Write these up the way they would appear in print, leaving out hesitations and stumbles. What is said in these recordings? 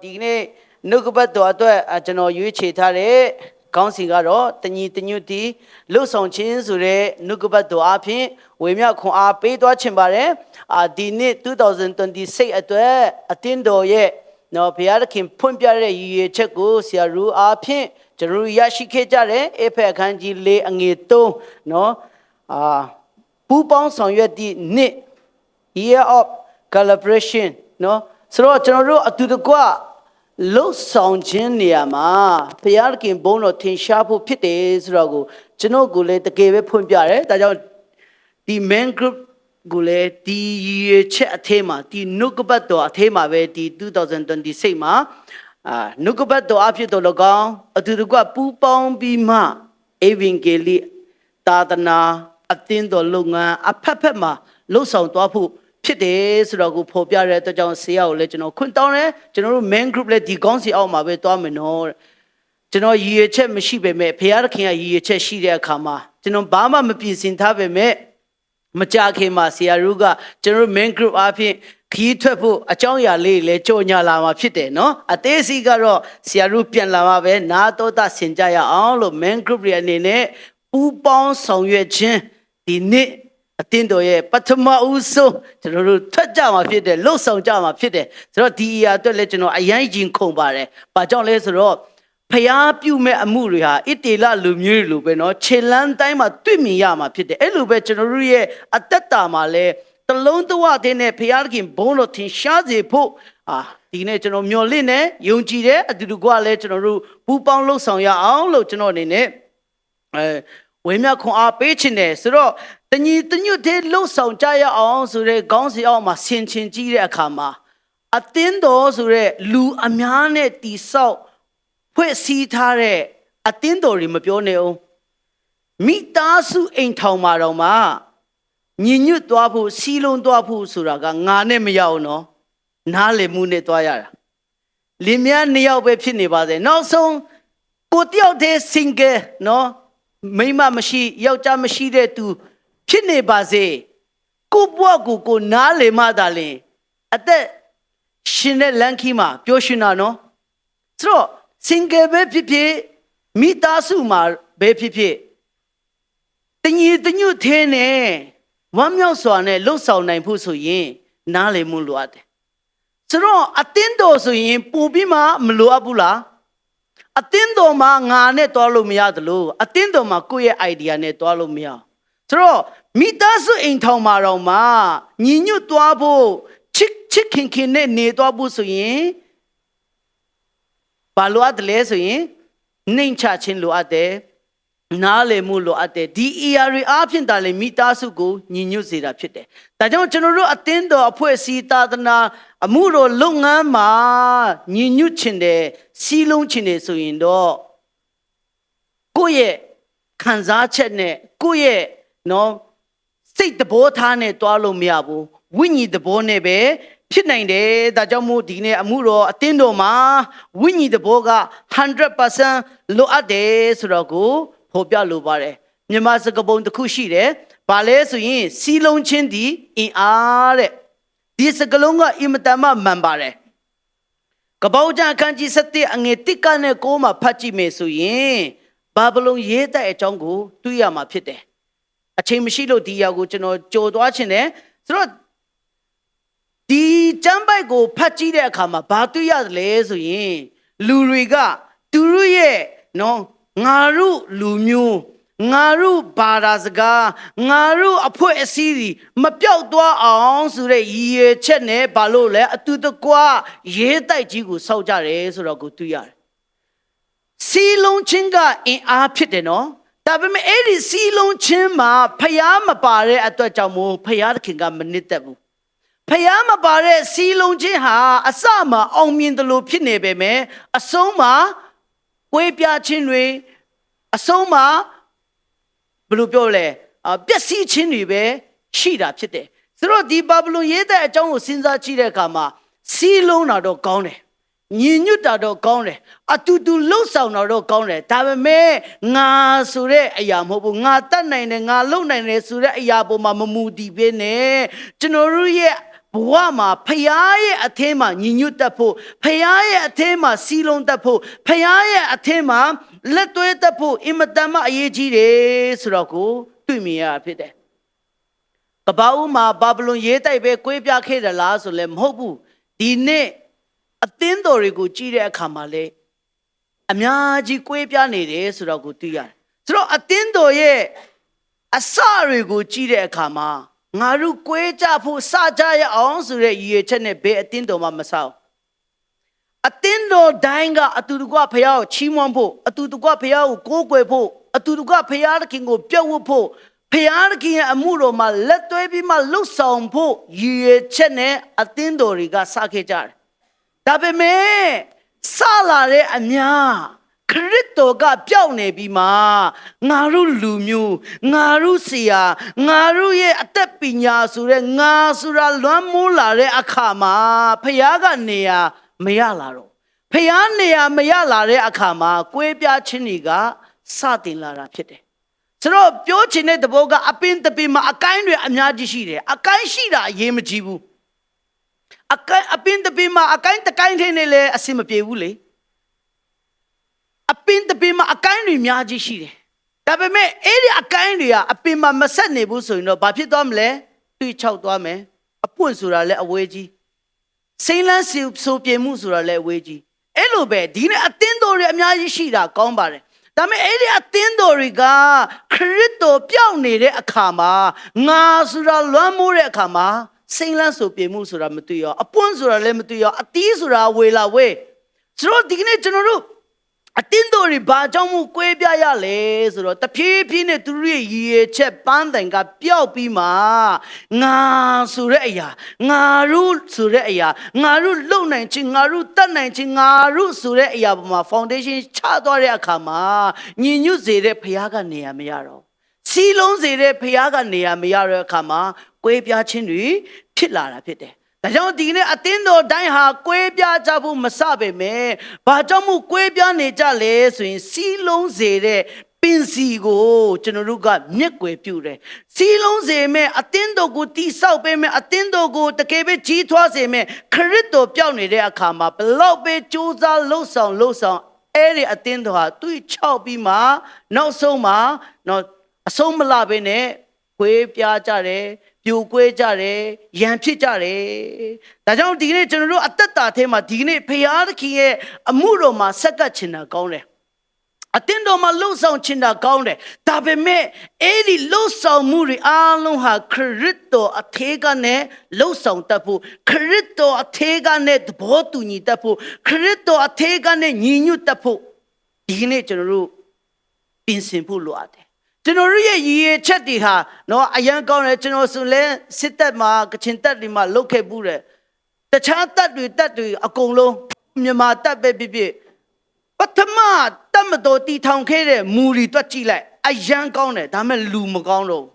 ဒီနေ့နှုတ်ကပတ်တော်အတွက်ကျွန်တော်ရွေးချယ်ထားတဲ့ခေါင်းစဉ်ကတော့တညီတညွတ်တီလှုပ်ဆောင်ခြင်းဆိုတဲ့နှုတ်ကပတ်တော်အဖြစ်ဝေမျှခွန်အားပေးသွားခြင်းပါတယ်ဒီနေ့2026အတွက်အတင်းတော်ရဲ့နော်ဘုရားသခင်ဖွင့်ပြတဲ့ရည်ရွယ်ချက်ကိုဆရာရူအားဖြင့်ကျွန်တော်ရရှိခဲ့ကြတယ်အဖက်အခန်းကြီး၄အငယ်3နော်ပူပေါင်းဆောင်ရွက်သည့်နှစ် year of calibration နော်ဆိုတော့ကျွန်တော်တို့အတူတကွလှုပ်ဆောင်ခြင်းနေရာမှာဘုရားခင်ဘုန်းတော်ထင်ရှားဖို့ဖြစ်တယ်ဆိုတော့ကိုကျွန်တော်ကိုလည်းတကယ်ပဲဖွင့်ပြတယ်ဒါကြောင့်ဒီ main group ကိုလည်းဒီရချက်အထဲမှာဒီနှုတ်ကပတ်တော်အထဲမှာပဲဒီ2026မှာနှုတ်ကပတ်တော်အဖြစ်တော်၎င်းအတူတကွပူးပေါင်းပြီးမှအေဗင်ဂေလိသာသနာအသင်းတော်လုပ်ငန်းအဖက်ဖက်မှာလှုပ်ဆောင်သွားဖို့ဖြစ်တယ်ဆိုတော့ကိုဖော်ပြတဲ့အတွက်ကြောင့်ဆရာကိုလည်းကျွန်တော်ခွင့်တောင်းတယ်ကျွန်တော်တို့ main group လည်းဒီကောင်းစီအောက်မှာပဲသွားမယ်နော်ကျွန်တော်ရည်ရွယ်ချက်မရှိပေမဲ့ဘုရားသခင်ကရည်ရွယ်ချက်ရှိတဲ့အခါမှာကျွန်တော်ဘာမှမပြင်ဆင်ထားပေမဲ့မကြခင်မှာဆရာတို့ကကျွန်တော်တို့ main group အဖြစ်ခီးထွက်ဖို့အကြောင်းအရာလေးလည်းကြော်ညာလာမှာဖြစ်တယ်နော်အသေးစိတ်ကတော့ဆရာတို့ပြန်လာမှာပဲနာတော်တာဆင်ကြရအောင်လို့ main group ရဲ့အနေနဲ့ပူပေါင်းဆောင်ရွက်ခြင်းဒီနေ့အတင်းတော်ရဲ့ပထမဦးဆုံးကျွန်တော်တို့ထွက်ကြမှာဖြစ်တယ်လှုပ်ဆောင်ကြမှာဖြစ်တယ်ဆိုတော့ဒီအရာအတွက်လည်းကျွန်တော်အယိုင်းချင်းခုန်ပါတယ်။ဘာကြောင့်လဲဆိုတော့ဖျားပြုမဲ့အမှုတွေဟာဣတေလလူမျိုးတွေလိုပဲเนาะခြေလန်းတိုင်းမှာတွေ့မြင်ရမှာဖြစ်တယ်။အဲ့လိုပဲကျွန်တော်တို့ရဲ့အသက်တာမှာလည်းတလုံးတဝတဲ့နဲ့ဖျားခင်ဘုန်းတော်ထင်ရှားစေဖို့ဒီနေ့ကျွန်တော်မျှော်လင့်နေယုံကြည်တယ်အတူတူကလည်းကျွန်တော်တို့ပူပေါင်းလှုပ်ဆောင်ရအောင်လို့ကျွန်တော်အနေနဲ့ဝေမျှခွန်အားပေးခြင်းတယ်ဆိုတော့တညီတညွတ်တဲ့လှုပ်ဆောင်ကြရအောင်ဆိုတဲ့ခေါင်းစဉ်အောက်မှာဆင်ခြင်ကြည့်တဲ့အခါမှာအသင်းတော်ဆိုတဲ့လူအများနဲ့တိဆောက်ဖွဲ့စည်းထားတဲ့အသင်းတော်တွေမပြောနေအောင်မိသားစုအိမ်ထောင်မှာတော့မှညီညွတ်သွားဖို့စီးလုံးသွားဖို့ဆိုတာကငါနဲ့မရအောင်နော်နားလည်မှုနဲ့သွားရတာလင်မယားနှစ်ယောက်ပဲဖြစ်နေပါစေနောက်ဆုံးကိုတယောက်တည်း single နော်မိန်းမမရှိယောက်ျားမရှိတဲ့သူဖြစ်နေပါစေကိုဘွားကိုနားလေမှသာလင်အသက်ရှင်တဲ့လမ်းခီးမှာပျော်ရွှင်တာနော်ဆိုတော့ single ပဲဖြစ်ဖြစ်မိသားစုမှာပဲဖြစ်ဖြစ်တညီတညွတ်သေးနဲ့ဝမ်းမြောက်စွာနဲ့လှုပ်ဆောင်နိုင်ဖို့ဆိုရင်နားလေမှုလိုအပ်တယ်ဆိုတော့အတင်းတော်ဆိုရင်ပူပြီးမှမလိုအပ်ဘူးလားအတင်းတော်မှာငါနဲ့တွားလို့မရတယ်လို့အတင်းတော်မှာကိုယ့်ရဲ့ idea နဲ့တွားလို့မရဆိုတော့မိသားစုအိမ်ထောင်မှာတော့မှညီညွတ်သွားဖို့ချစ်ခင်နဲ့နေသွားဖို့ဆိုရင်ဘာလိုအပ်တယ်လဲဆိုရင်နှိမ်ချခြင်းလိုအပ်တယ်နားလည်မှုလိုအပ်တယ်ဒီ ER အားဖြင့်ဒါလည်းမိသားစုကိုညီညွတ်စေတာဖြစ်တယ်ဒါကြောင့်ကျွန်တော်တို့အသင်းတော်အဖွဲ့အစည်းသာသနာအမှုတော်လုပ်ငန်းမှာညီညွတ်ခြင်းတယ်စီးလုံးခြင်းတယ်ဆိုရင်တော့ကိုယ့်ရဲ့ခံစားချက်နဲ့ကိုယ့်ရဲ့နော်စိတ်တဘောထားနဲ့တွားလို့မရဘူးဝိညာဉ်တဘောနဲ့ပဲဖြစ်နိုင်တယ်ဒါကြောင့်မို့ဒီနေ့အမှုတော်အသင်းတော်မှာဝိညာဉ်တဘောက 100% လိုအပ်တယ်ဆိုတော့ကိုဖော်ပြလိုပါတယ်မြန်မာစကားပုံတစ်ခုရှိတယ်ဘာလဲဆိုရင်စီးလုံးချင်းဒီအင်အားတဲ့ဒီစကားလုံးကအင်မတန်မှမှန်ပါတယ်ကပောက်ကြအခန်းကြီး7အငယ်1ကနေ9မှာဖတ်ကြည့်မယ်ဆိုရင်ဘာဘလုံရေးတဲ့အကြောင်းကိုတွေ့ရမှာဖြစ်တယ်အချိန်မရှိလို့ဒီရောက်ကိုကျွန်တော်ကြိုသွားခြင်းတယ်ဆိုတော့ဒီကျမ်းပိုက်ကိုဖတ်ကြည့်တဲ့အခါမှာဘာတွေ့ရတယ်လဲဆိုရင်လူတွေကသူတို့ရဲ့နော်ငါတို့လူမျိုးငါတို့ဘာသာစကားငါတို့အဖွဲ့အစည်းတွေမပြောက်သွားအောင်ဆိုတဲ့ရည်ရွယ်ချက်နဲ့ဘာလို့လဲအတူတကွရေးတိုက်ကြီးကိုစောက်ကြတယ်ဆိုတော့ကိုတွေ့ရတယ်စီလုံးချင်းကအင်အားဖြစ်တယ်နော်ဒါပေမဲ့အဲ့ဒီစီလုံးချင်းမှာဖျားမပါတဲ့အတွက်ကြောင့်မို့ဖျားသခင်ကမနစ်သက်ဘူးဖျားမပါတဲ့စီလုံးချင်းဟာအစမှာအောင်မြင်တယ်လို့ဖြစ်နေပေမဲ့အဆုံးမှာကွေးပြချင်းတွေအဆုံးမှာဘယ်လိုပြောလဲပျက်စီးခြင်းတွေပဲရှိတာဖြစ်တယ်ဆိုတော့ဒီဘာဘလုံရေးတဲ့အကြောင်းကိုစဉ်းစားကြည့်တဲ့အခါမှာစီလုံးတာတော့ကောင်းတယ်ညီညွတ်တာတော့ကောင်းတယ်အတူတူလှုပ်ဆောင်တာတော့ကောင်းတယ်ဒါပေမဲ့ငါဆိုတဲ့အရာမဟုတ်ဘူးငါတတ်နိုင်တယ်ငါလုပ်နိုင်တယ်ဆိုတဲ့အရာပေါ်မှာမမူတည်ပဲနဲ့ကျွန်တော်တို့ရဲ့ဘ ဝမှာဖယားရဲ့အထင်းမှာညီညွတ်တတ်ဖို့ဖယားရဲ့အထင်းမှာစီလုံးတတ်ဖို့ဖယားရဲ့အထင်းမှာလက်သွဲတတ်ဖို့အင်မတန်မှအရေးကြီးတယ်ဆိုတော့ကိုတွေ့မြင်ရဖြစ်တယ်ကဘာဦးမှာဘာဘလုန်ရေးတိုက်ပဲကွေးပြခဲ့တယ်လားဆိုလဲမဟုတ်ဘူးဒီနေ့အသင်းတော်တွေကိုကြည့်တဲ့အခါမှာလေအများကြီးကွေးပြနေတယ်ဆိုတော့ကိုသိရတယ်ဆိုတော့အသင်းတော်ရဲ့အစတွေကိုကြည့်တဲ့အခါမှာငါတို့ကွေးကြဖို့စကြရအောင်ဆိုတဲ့ရည်ရွယ်ချက်နဲ့ဘယ်အသင်းတော်မှမဆောက်အသင်းတော်တိုင်းကအတူတကွဖယားကိုချီးမွမ်းဖို့အတူတကွဖယားကိုကိုးကွယ်ဖို့အတူတကွဖယားသခင်ကိုပြုတ်ဝတ်ဖို့ဖယားသခင်ရဲ့အမှုတော်မှာလက်သွဲပြီးမှလှုပ်ဆောင်ဖို့ရည်ရွယ်ချက်နဲ့အသင်းတော်တွေကစခဲ့ကြတယ်ဒါပေမဲ့စလာတဲ့အများခရစ်တော်ကပျောက်နေပြီးမှငါတို့လူမျိုးငါတို့ဆရာငါတို့ရဲ့အသက်ပညာဆိုတဲ့ငါဆိုတာလွမ်းမိုးလာတဲ့အခါမှာဖယားကနေရာမရလာတော့ဖယားနေရာမရလာတဲ့အခါမှာကွဲပြားခြင်းတွေကစတင်လာတာဖြစ်တယ်ဆိုတော့ပြောချင်တဲ့သဘောကအပင်တပင်မှာအကိုင်းတွေအများကြီးရှိတယ်အကိုင်းရှိတာအရေးမကြီးဘူးအပင်တပင်မှာအကိုင်းတကိုင်းထင်းနေလဲအဆင်မပြေဘူးလေအပင်တပင်မှာအကိုင်းတွေအများကြီးရှိတယ်ဒါပေမဲ့အဲ့ဒီအကိုင်းတွေကအပင်မှာမဆက်နေဘူးဆိုရင်တော့ဘာဖြစ်သွားမလဲတွေးချောက်သွားမယ်အပွင့်ဆိုတာလည်းအဝေးကြီးစိမ့်လန်းဆိုပြေမှုဆိုတာလည်းအဝေးကြီးအဲ့လိုပဲဒီနေ့အသင်းတော်တွေအများကြီးရှိတာကောင်းပါတယ်ဒါပေမဲ့အဲ့ဒီအသင်းတော်တွေကခရစ်တော်ပျောက်နေတဲ့အခါမှာငါဆိုတာလွမ်းမိုးတဲ့အခါမှာစိမ့်လန်းဆိုပြေမှုဆိုတာမတွေ့ရအပွင့်ဆိုတာလည်းမတွေ့ရအတီးဆိုတာဝေလာဝေးဆိုတော့ဒီကနေ့ကျွန်တော်တို့အတင်းတော်တွေဘာကြောင့်မို့ကွဲပြားရလဲဆိုတော့တဖြည်းဖြည်းနဲ့သူတို့ရဲ့ရည်ရွယ်ချက်ပန်းတိုင်ကပျောက်ပြီးမှငါဆိုတဲ့အရာငါတို့ဆိုတဲ့အရာငါတို့လုံနိုင်ခြင်းငါတို့တတ်နိုင်ခြင်းငါတို့ဆိုတဲ့အရာပေါ်မှာ foundation ချသွားတဲ့အခါမှာညီညွတ်စေတဲ့ဖခင်ကနေရာမရတော့စီလုံးစေတဲ့ဖခင်ကနေရာမရတဲ့အခါမှာကွဲပြားခြင်းတွေဖြစ်လာတာဖြစ်တယ်ဒါကြောင့်ဒီနေ့အသင်းတော်တိုင်းဟာကွဲပြားကြဖို့မစပေမဲ့ဘာကြောင့်မို့ကွဲပြားနေကြလဲဆိုရင်စီးလုံးစေတဲ့ပင်စီကိုကျွန်တော်တို့ကမျက်ွယ်ပြုတယ်စီးလုံးစေမဲ့အသင်းတော်ကိုတိဆောက်ပေးမဲ့အသင်းတော်ကိုတကယ်ပဲကြီးထွားစေမဲ့ခရစ်တော်ပြောင်းနေတဲ့အခါမှာဘလောက်ပဲကြိုးစားလှုပ်ဆောင်အဲ့ဒီအသင်းတော်ဟာသူ့ချောက်ပြီးမှနောက်ဆုံးမှာတော့အဆုံးမလာဘဲနဲ့ကွဲပြားကြတယ်ပြိုကွဲကြတယ်ရန်ဖြစ်ကြတယ်ဒါကြောင့်ဒီနေ့ကျွန်တော်တို့အသက်တာထဲမှာဒီနေ့ဖခင်သခင်ရဲ့အမှုတော်မှာဆက်ကပ်ချင်တာကောင်းတယ်အသင်းတော်မှာလှုပ်ဆောင်ချင်တာကောင်းတယ်ဒါပေမဲ့အဲ့ဒီလှုပ်ဆောင်မှုတွေအားလုံးဟာခရစ်တော်အထေကနဲ့လှုပ်ဆောင်တတ်ဖို့ခရစ်တော်အထေကနဲ့သဘောတူညီတတ်ဖို့ခရစ်တော်အထေကနဲ့ညီညွတ်တတ်ဖို့ဒီနေ့ကျွန်တော်တို့ပြင်ဆင်ဖို့လိုအပ်တယ်ကျွန်တော်ရဲ့ရည်ရွယ်ချက်တွေဟာနော်အရန်ကောင်းတယ်ကျွန်တော်ဆိုလဲစစ်တပ်မှာကချင်တပ်တွေမှာလုတ်ခဲ့ဘူးတယ်တခြားတပ်တွေအကုန်လုံးမြန်မာတပ်ပဲဖြစ်ပထမတပ်မတော်တီထောင်ခဲ့တဲ့မူရီတွက်ကြည့်လိုက်အရန်ကောင်းတယ်ဒါပေမဲ့လူမကောင်းတော့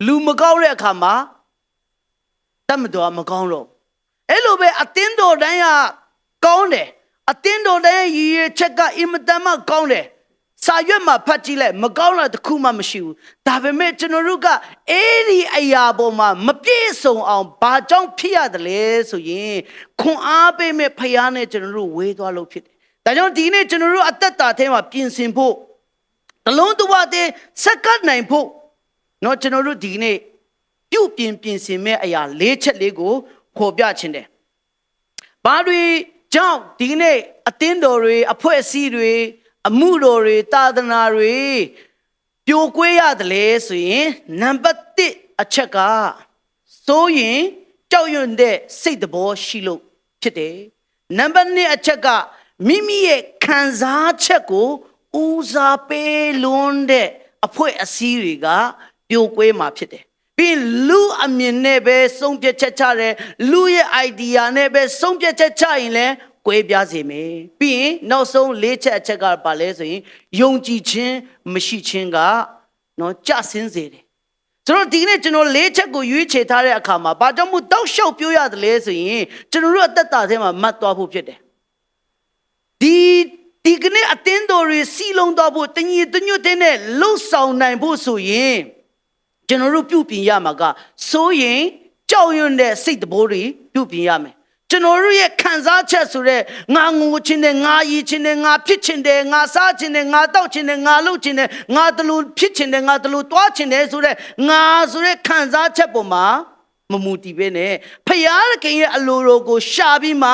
လူမကောင်းတဲ့အခါမှာတပ်မတော်မကောင်းတော့အဲ့လိုပဲအသင်းတော်တိုင်းကကောင်းတယ်အသင်းတော်တိုင်းရည်ရွယ်ချက်ကအင်မတန်မှကောင်းတယ်စာရွက်မှာဖတ်ကြည့်လိုက်မကောင်းတာတစ်ခုမှမရှိဘူးဒါပေမဲ့ကျွန်တော်တို့ကအဲ့ဒီအရာပေါ်မှာမပြည့်စုံအောင်ဘာကြောင့်ဖြစ်ရတယ်လဲဆိုရင်ခွန်အားပေးမဲ့ဖခင်နဲ့ကျွန်တော်တို့ဝေးသွားလို့ဖြစ်တယ်ဒါကြောင့်ဒီနေ့ကျွန်တော်တို့အသက်တာထဲမှာပြင်ဆင်ဖို့တလုံးတဝတဲ့စက္ကန့်နိုင်ဖို့เนาะကျွန်တော်တို့ဒီနေ့ပြုပြင်ဆင်မဲ့အရာ၄ချက်လေးကိုဖော်ပြခြင်းတယ်ဘာတွေကြောင့်ဒီနေ့အသင်းတော်တွေအဖွဲ့အစည်းတွေအမှုတော်တွေသာသနာတွေပြိုကွဲရတယ်လေဆိုရင်နံပါတ်1အချက်ကစိုးရင်ကြောက်ရွံ့တဲ့စိတ်သဘောရှိလို့ဖြစ်တယ်နံပါတ်2အချက်ကမိမိရဲ့ခံစားချက်ကိုဦးစားပေးလွန်းတဲ့အဖွဲ့အစည်းတွေကပြိုကွဲမှာဖြစ်တယ်ပြီးလူအမြင်နဲ့ပဲဆုံးဖြတ်ချက်ချတယ်လူရဲ့ idea နဲ့ပဲဆုံးဖြတ်ချက်ချရင်လည်းကွဲပြားစေမယ်ပြီးရင်နောက်ဆုံး၄ချက်အချက်ကဘာလဲဆိုရင်ယုံကြည်ခြင်းမရှိခြင်းကနော်ကြဆင်းစေတယ်ဆိုတော့ဒီနေ့ကျွန်တော်၄ချက်ကိုရွေးချယ်ထားတဲ့အခါမှာဘာကြောင့်မို့တောက်လျှောက်ပြောရတယ်လဲဆိုရင်ကျွန်တော်တို့အသက်တာထဲမှာမှတ်သွားဖို့ဖြစ်တယ်ဒီကနေ့အသင်းတော်တွေစီလုံးသွားဖို့တညီတညွတ်တဲ့လှုပ်ဆောင်နိုင်ဖို့ဆိုရင်ကျွန်တော်တို့ပြုပြင်ရမှာကစိုးရင် ကြောက်ရွံ့တဲ့စိတ်တဘိုးတွေပြုပြင်ရမယ်ကျွန်တော်တို့ရဲ့ခံစားချက်ဆိုတဲ့ငါငိုခြင်းနဲ့ငါရည်ခြင်းနဲ့ငါဖြစ်ခြင်းနဲ့ငါစားခြင်းနဲ့ငါတောက်ခြင်းနဲ့ငါလှုပ်ခြင်းနဲ့ငါတလူဖြစ်ခြင်းနဲ့ငါတလူတွားခြင်းနဲ့ဆိုတဲ့ငါဆိုတဲ့ခံစားချက်ပေါ်မှာမမူတည်ပဲနဲ့ဖယားခင်ရဲ့အလိုတော်ကိုရှာပြီးမှ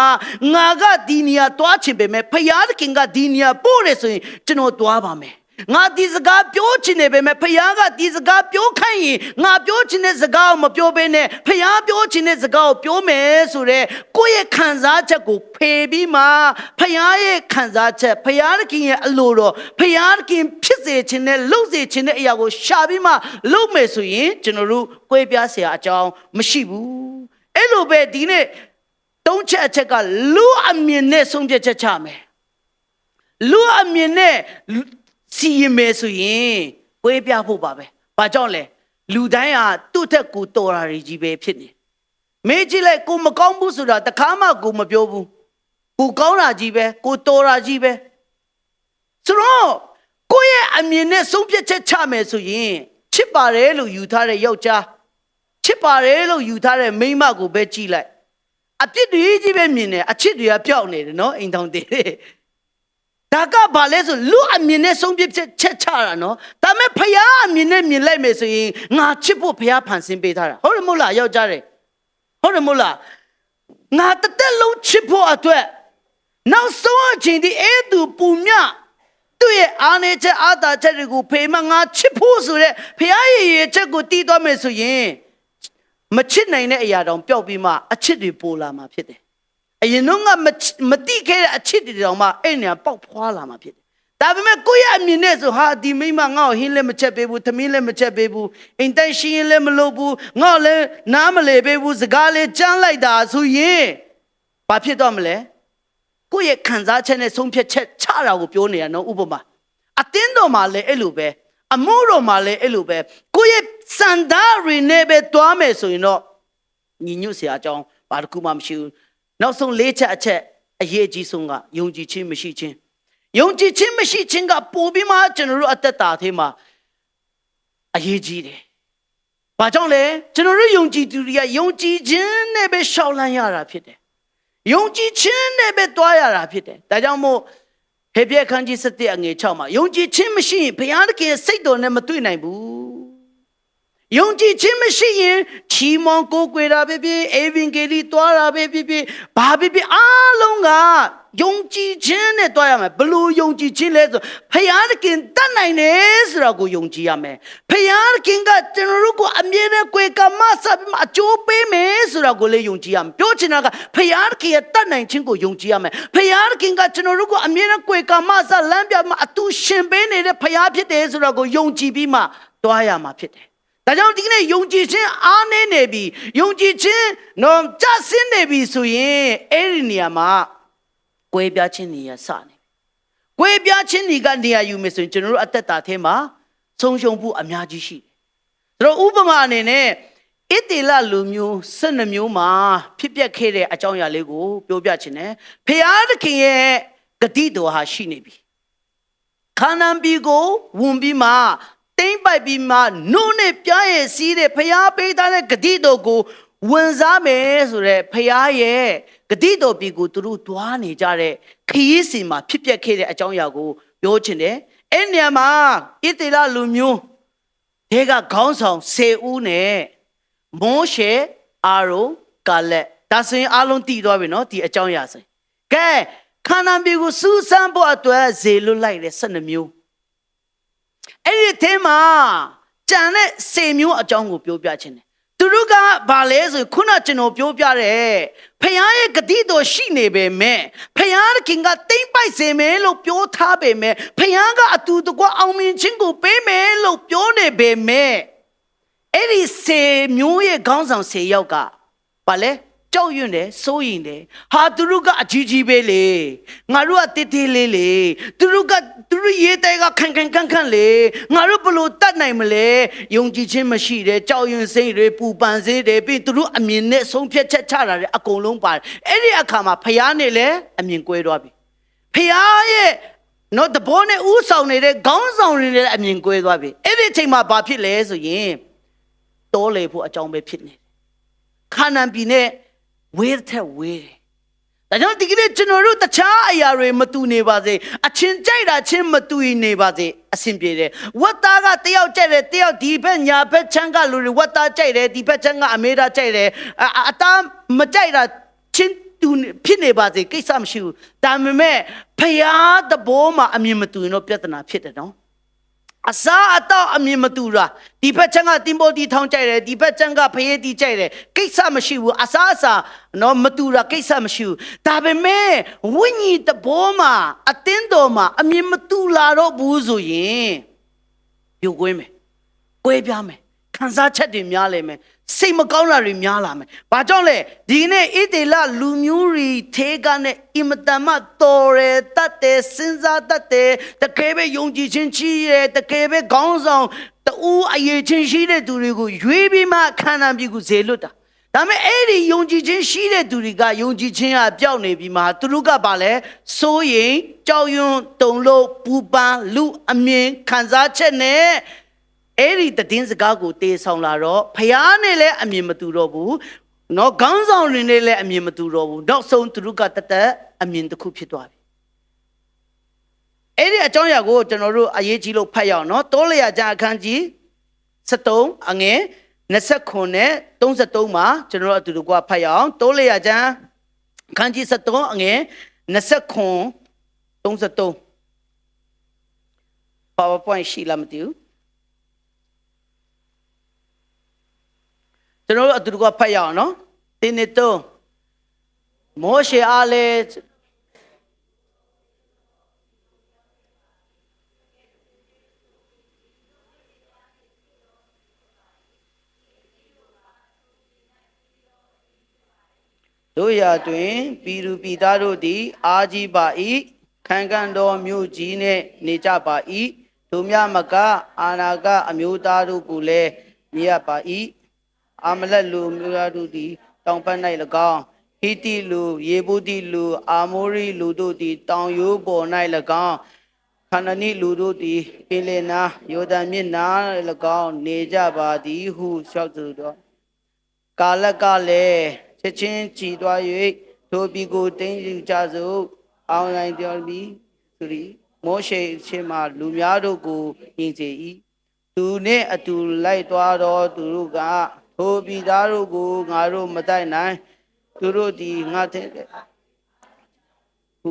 ငါကဒီနေရာတွားခြင်းပဲမဲ့ဖယားခင်ကဒီနေရာပို့တယ်ဆိုရင်ကျွန်တော်တွားပါမယ်ငါဒီစကားပြောချင်နေပဲမဲ့ဖယားကဒီစကားပြောခိုင်းရင်ငါပြောချင်တဲ့စကားကိုမပြောဘဲနဲ့ဖယားပြောချင်တဲ့စကားကိုပြောမယ်ဆိုတဲ့ကိုယ့်ရဲ့ခံစားချက်ကိုဖေပြီးမှဖယားရဲ့ခံစားချက်ဖယားခင်ရဲ့အလိုတော်ဖယားခင်ဖြစ်စေခြင်းနဲ့လှုပ်စေခြင်းတဲ့အရာကိုရှာပြီးမှလုပ်မယ်ဆိုရင်ကျွန်တော်တို့ကိုယ်ပြစရာအကြောင်းမရှိဘူးအဲ့လိုပဲဒီနေ့သုံးချက်အချက်ကလူအမြင်နဲ့ဆုံးဖြတ်ချက်ချမယ်လူအမြင်နဲ့စီရင်မယ်ဆိုရင်ဝေးပြဖို့ပါပဲ။ဘာကြောင့်လဲလူတိုင်းဟာသူ့ထက်ကိုတော်တာကြီးပဲဖြစ်နေ။မေးကြည့်လိုက်ကိုမကောင်းဘူးဆိုတာတခါမှကိုမပြောဘူး။ကိုကောင်းတာကြီးပဲကိုတော်တာကြီးပဲ။ဆိုတော့ကိုယ့်ရဲ့အမြင်နဲ့ဆုံးဖြတ်ချက်ချမယ်ဆိုရင်ချစ်ပါတယ်လို့ယူထားတဲ့ယောက်ျားချစ်ပါတယ်လို့ယူထားတဲ့မိန်းမကိုပဲကြည့်လိုက်။အပြစ်တွေကြီးပဲမြင်တယ်အချစ်တွေကပျောက်နေတယ်နော်အိမ်ထောင်တွေဒါကဘာလဲဆိုလူအမြင်နဲ့ဆုံးဖြတ်ချက်ချတာနော်ဒါပေမဲ့ဖယားအမြင်နဲ့မြင်လိုက်မယ်ဆိုရင်ငါချစ်ဖို့ဖယားဖန်ဆင်းပေးထားတာဟုတ်တယ်မဟုတ်လားယောက်ျားတွေဟုတ်တယ်မဟုတ်လားငါတသက်လုံးချစ်ဖို့အတွက်နောက်ဆုံးအချိန်ဒီအဲ့သူပူမြသူ့ရဲ့အားနေချက်အားသာချက်တွေကိုဖေးမငါချစ်ဖို့ဆိုတဲ့ဖယားရဲ့ရည်ချက်ကိုတည်သွားမယ်ဆိုရင်မချစ်နိုင်တဲ့အရာတောင်ပျောက်ပြီးမှအချစ်တွေပိုလာမှာဖြစ်တယ်အရင်တော့မတိခဲ့တဲ့အချစ်တွေတောင်မှအဲ့နေပေါက်ဖွာလာမှာဖြစ်တယ်။ဒါပေမဲ့ကိုယ့်ရဲ့အမြင်နဲ့ဆိုဟာဒီမိမငါ့ကိုဟင်းလည်းမချက်ပေးဘူးသမီးလည်းမချက်ပေးဘူးအိမ်တိုင်ရှင်းလည်းမလုပ်ဘူးငါ့လည်းနားမလဲပေးဘူးစကားလည်းကြမ်းလိုက်တာဆိုရင်ဘာဖြစ်တော့မလဲ။ကိုယ့်ရဲ့ခံစားချက်နဲ့ဆုံးဖြတ်ချက်ချတာကိုပြောနေရနော်ဥပမာအတင်းတော်မှာလည်းအဲ့လိုပဲအမှုတော်မှာလည်းအဲ့လိုပဲကိုယ့်ရဲ့စံသားတွေနဲ့ပဲတွားမယ်ဆိုရင်တော့ညီညွတ်စရာအကြောင်းဘာတစ်ခုမှမရှိဘူးနောက်ဆုံး၄ချက်အချက်အရေးကြီးဆုံးကယုံကြည်ခြင်းမရှိခြင်းယုံကြည်ခြင်းမရှိခြင်းကပိုပြီးမှကျွန်တော်တို့အသက်တာထဲမှာအရေးကြီးတယ်။ဘာကြောင့်လဲကျွန်တော်တို့ယုံကြည်သူတွေကယုံကြည်ခြင်းနဲ့ပဲရှောက်လန်းရတာဖြစ်တယ်။ယုံကြည်ခြင်းနဲ့ပဲတွားရတာဖြစ်တယ်။ဒါကြောင့်မို့ဟေဘရဲခန်းကြီး7အငယ်6မှာယုံကြည်ခြင်းမရှိရင်ဘုရားသခင်စိတ်တော်နဲ့မတွေ့နိုင်ဘူး။ယုံကြည်ခြင်းမရှိရင်ချီးမွမ်းကိုးကွယ်တာပဲဖြစ်အေဗင်ဂေလိတွားတာပဲဖြစ်ဘာဖြစ်အားလုံးကယုံကြည်ခြင်းနဲ့တွားရမယ်ဘလို့ယုံကြည်ခြင်းလဲဆိုဖယားသခင်တတ်နိုင်တယ်ဆိုတာကိုယုံကြည်ရမယ်ဖယားသခင်ကကျွန်တော်တို့ကိုအမြဲတမ်းကိုယ်ကမဆက်ပြီးအကျိုးပေးမယ်ဆိုတာကိုလည်းယုံကြည်ရမယ်ပြောချင်တာကဖယားသခင်ရဲ့တတ်နိုင်ခြင်းကိုယုံကြည်ရမယ်ဖယားသခင်ကကျွန်တော်တို့ကိုအမြဲတမ်းကိုယ်ကမဆက်လမ်းပြမှာအတူရှင်ပေးနေတဲ့ဖယားဖြစ်တယ်ဆိုတာကိုယုံကြည်ပြီးမှတွားရမှာဖြစ်တယ်ဒါကြောင့်ဒီကနေ့ယုံကြည်ခြင်းအားနည်းနေပြီယုံကြည်ခြင်းတော့ကျဆင်းနေပြီဆိုရင်အဲ့ဒီနေရာမှာကွဲပြားခြင်းနေရာစနေကွဲပြားခြင်းတွေကနေရာယူမယ်ဆိုရင်ကျွန်တော်တို့အသက်တာထဲမှာဆုံးရှုံးမှုအများကြီးရှိတယ်ဒါတော့ဥပမာအနေနဲ့ဣသေလလူမျိုး12မျိုးမှာဖြစ်ပျက်ခဲ့တဲ့အကြောင်းအရာလေးကိုပြောပြခြင်းနဲ့ဖျားသခင်ရဲ့ဂတိတော်ဟာရှိနေပြီခါနာန်ပြည်ကိုဝင်ပြီးမှတိမ့်ပိုက်ပြီးမှနှုတ်နဲ့ပြားရဲ့စီးတဲ့ဖျားပေးထားတဲ့ဂတိတော်ကိုဝင်စားမယ်ဆိုတဲ့ဖျားရဲ့ဂတိတော်ပြည်ကိုသူတို့တွားနေကြတဲ့ခရီးစဉ်မှာဖြစ်ပျက်ခဲ့တဲ့အကြောင်းအရာကိုပြောချင်တယ်အဲ့နေရာမှာဣသေလလူမျိုးတွေကခေါင်းဆောင်10ဦးနဲ့မောရှေအာရုန်ကာလက်ဒါဆိုရင်အားလုံးတည်သွားပြီနော်ဒီအကြောင်းအရာဆိုကဲခါနာန်ပြည်ကိုစူးစမ်းဖို့အတွက်ဇေလွတ်လိုက်တဲ့12မျိုးအဲ့ဒီထဲမှာကြံတဲ့10မျိုးအကြောင်းကိုပြောပြခြင်းတယ်သူတို့ကဘာလဲဆိုခုနကျွန်တော်ပြောပြတယ်ဖခင်ရဲ့ဂတိတော်ရှိနေပေမဲ့ဖခင်ကတိမ့်ပိုက်စေမယ်လို့ပြောထားပေမဲ့ဖခင်ကအတူတကွအောင်မြင်ခြင်းကိုပေးမယ်လို့ပြောနေပေမဲ့အဲ့ဒီ10မျိုးရဲ့ခေါင်းဆောင်10ယောက်ကဘာလဲကြောက်ရွံ့တယ်စိုးရင်တယ်ဟာသူတို့ကအကြီးကြီးပဲလေငါတို့ကတေးသေးလေးလေသူတို့ရေးတဲ့ကခန့်လေငါတို့ဘလို့တတ်နိုင်မလဲယုံကြည်ခြင်းမရှိတယ်ကြောက်ရွံ့စိတ်တွေပူပန်စေတယ်ပြီးသူတို့အမြင်နဲ့ဆုံးဖြတ်ချက်ချတာတွေအကုန်လုံးပါတယ်အဲ့ဒီအခါမှာဖယားနဲ့လည်းအမြင်ကွဲသွားပြီဖယားရဲ့နော်တဘောနဲ့ဥဆောင်နေတဲ့ခေါင်းဆောင်တွေနဲ့အမြင်ကွဲသွားပြီအဲ့ဒီအချိန်မှာဘာဖြစ်လဲဆိုရင်တောလေဖို့အကြောင်းပဲဖြစ်နေ ခါနန်ပြည်နဲ့ဝေးတဲ့ဝေးတယ်ဒါကြောင့်ဒီကနေ့ကျွန်တော်တို့တခြားအရာတွေမတူနေပါစေအချင်းကြိုက်တာချင်းမတူနေပါစေအဆင်ပြေတယ်ဝတ်သားကတယောက်ကြိုက်တယ်တယောက်ဒီဘက်ညာဘက်ချမ်းကလူတွေဝတ်သားကြိုက်တယ်ဒီဘက်ချမ်းကအမေသားကြိုက်တယ်အသားမကြိုက်တာချင်းတူဖြစ်နေပါစေကိစ္စမရှိဘူးဒါပေမဲ့ဖယားတဘောမှာအမြင်မတူရင်တော့ပြဿနာဖြစ်တယ်နော်အစားအတော့အမြင်မတူတာဒီဘက်ချမ်းကတင်ပိုတီထောင်းကြိုက်တယ်ဒီဘက်ချမ်းကဖယေးတီကြိုက်တယ်ကိစ္စမရှိဘူးအစားအစာနော်မတူတာကိစ္စမရှိဘူးဒါပေမဲ့ဝိညာဉ်တဘောမှာအတင်းတော်မှာအမြင်မတူလာတော့ဘူးဆိုရင်ပြုတ်ကွင်းမယ်ကွဲပြားမယ်ခံစားချက်တွေများလိမ့်မယ်စိတ်မကောင်းတာတွေများလာမယ်ဘာကြောင့်လဲဒီနေ့ဣသေလလူမျိုးတွေထဲကနဲ့အင်မတန်မှတော်ရတတ်တယ်စဉ်းစားတတ်တယ်တကယ်ပဲယုံကြည်ခြင်းရှိတယ်တကယ်ပဲခေါင်းဆောင်တူအရေးချင်းရှိတဲ့သူတွေကိုရွေးပြီးမှခန္ဓာပြည်ကိုဇေလွတ်တာဒါပေမဲ့အဲ့ဒီယုံကြည်ခြင်းရှိတဲ့သူတွေကယုံကြည်ခြင်းကပျောက်နေပြီးမှသူတို့ကပါလဲစိုးရိမ်ကြောက်ရွံ့တုန်လှုပ်ပူပန်လူအမြင်ခံစားချက်နဲ့အဲ့ဒီတည်င်းစကားကိုတေးဆောင်လာတော့ဖယားနဲ့လည်းအမြင်မတူတော့ဘူးเนาะခေါင်းဆောင်တွေနဲ့လည်းအမြင်မတူတော့ဘူးနောက်ဆုံးသူတို့ကတသက်အမြင်တစ်ခုဖြစ်သွားပြီအဲ့ဒီအကြောင်းအရာကိုကျွန်တော်တို့အရေးကြီးလို့ဖတ်ရအောင်เนาะတောလျာကျမ်းအခန်းကြီး73အငယ်29နဲ့33မှာကျွန်တော်တို့အတူတူကဖတ်ရအောင်တောလျာကျမ်းအခန်းကြီး73အငယ်29 33 PowerPoint ရှိလားမသိဘူးကျွန်တော်တို့အတူတူကဖတ်ရအောင်နော်တင်းနေတော့မောရှေအားလေတို့ရာတွင်ပြည်သူပြည်သားတို့သည်အာကြီးပါ၏ခံကန်တော်မြို့ကြီးနှင့်နေကြပါ၏တို့မြမကအာနာကအမျိုးသားတို့ကိုလည်းမြည်ရပါ၏အာမလက်လူမျိုးသားတို့သည်တောင်ပတ်၌၎င်းဟိတိလူယေဗုတိလူအာမိုရိလူတို့သည်တောင်ရိုးပေါ်၌၎င်းခန္နနိလူတို့သည်ပင်လယ်နာယောဒန်မြစ်နာ၎င်းနေကြပါသည်ဟုလျှောက်သူတော်ကာလကလည်းချက်ချင်းကြည်သွား၍ထိုပြည်ကိုတင်းယူကြစို့အောင်နိုင်တော်ပြီးသူသည်မောရှေချင်းမှလူများတို့ကိုယင်စေ၏သူနှင့်အတူလိုက်သွားတော်သူတို့ကထိုပြည်သားတို့ကိုငါတို့မတိုက်နိုင်သူတို့သည်ငါတဲ့ဟု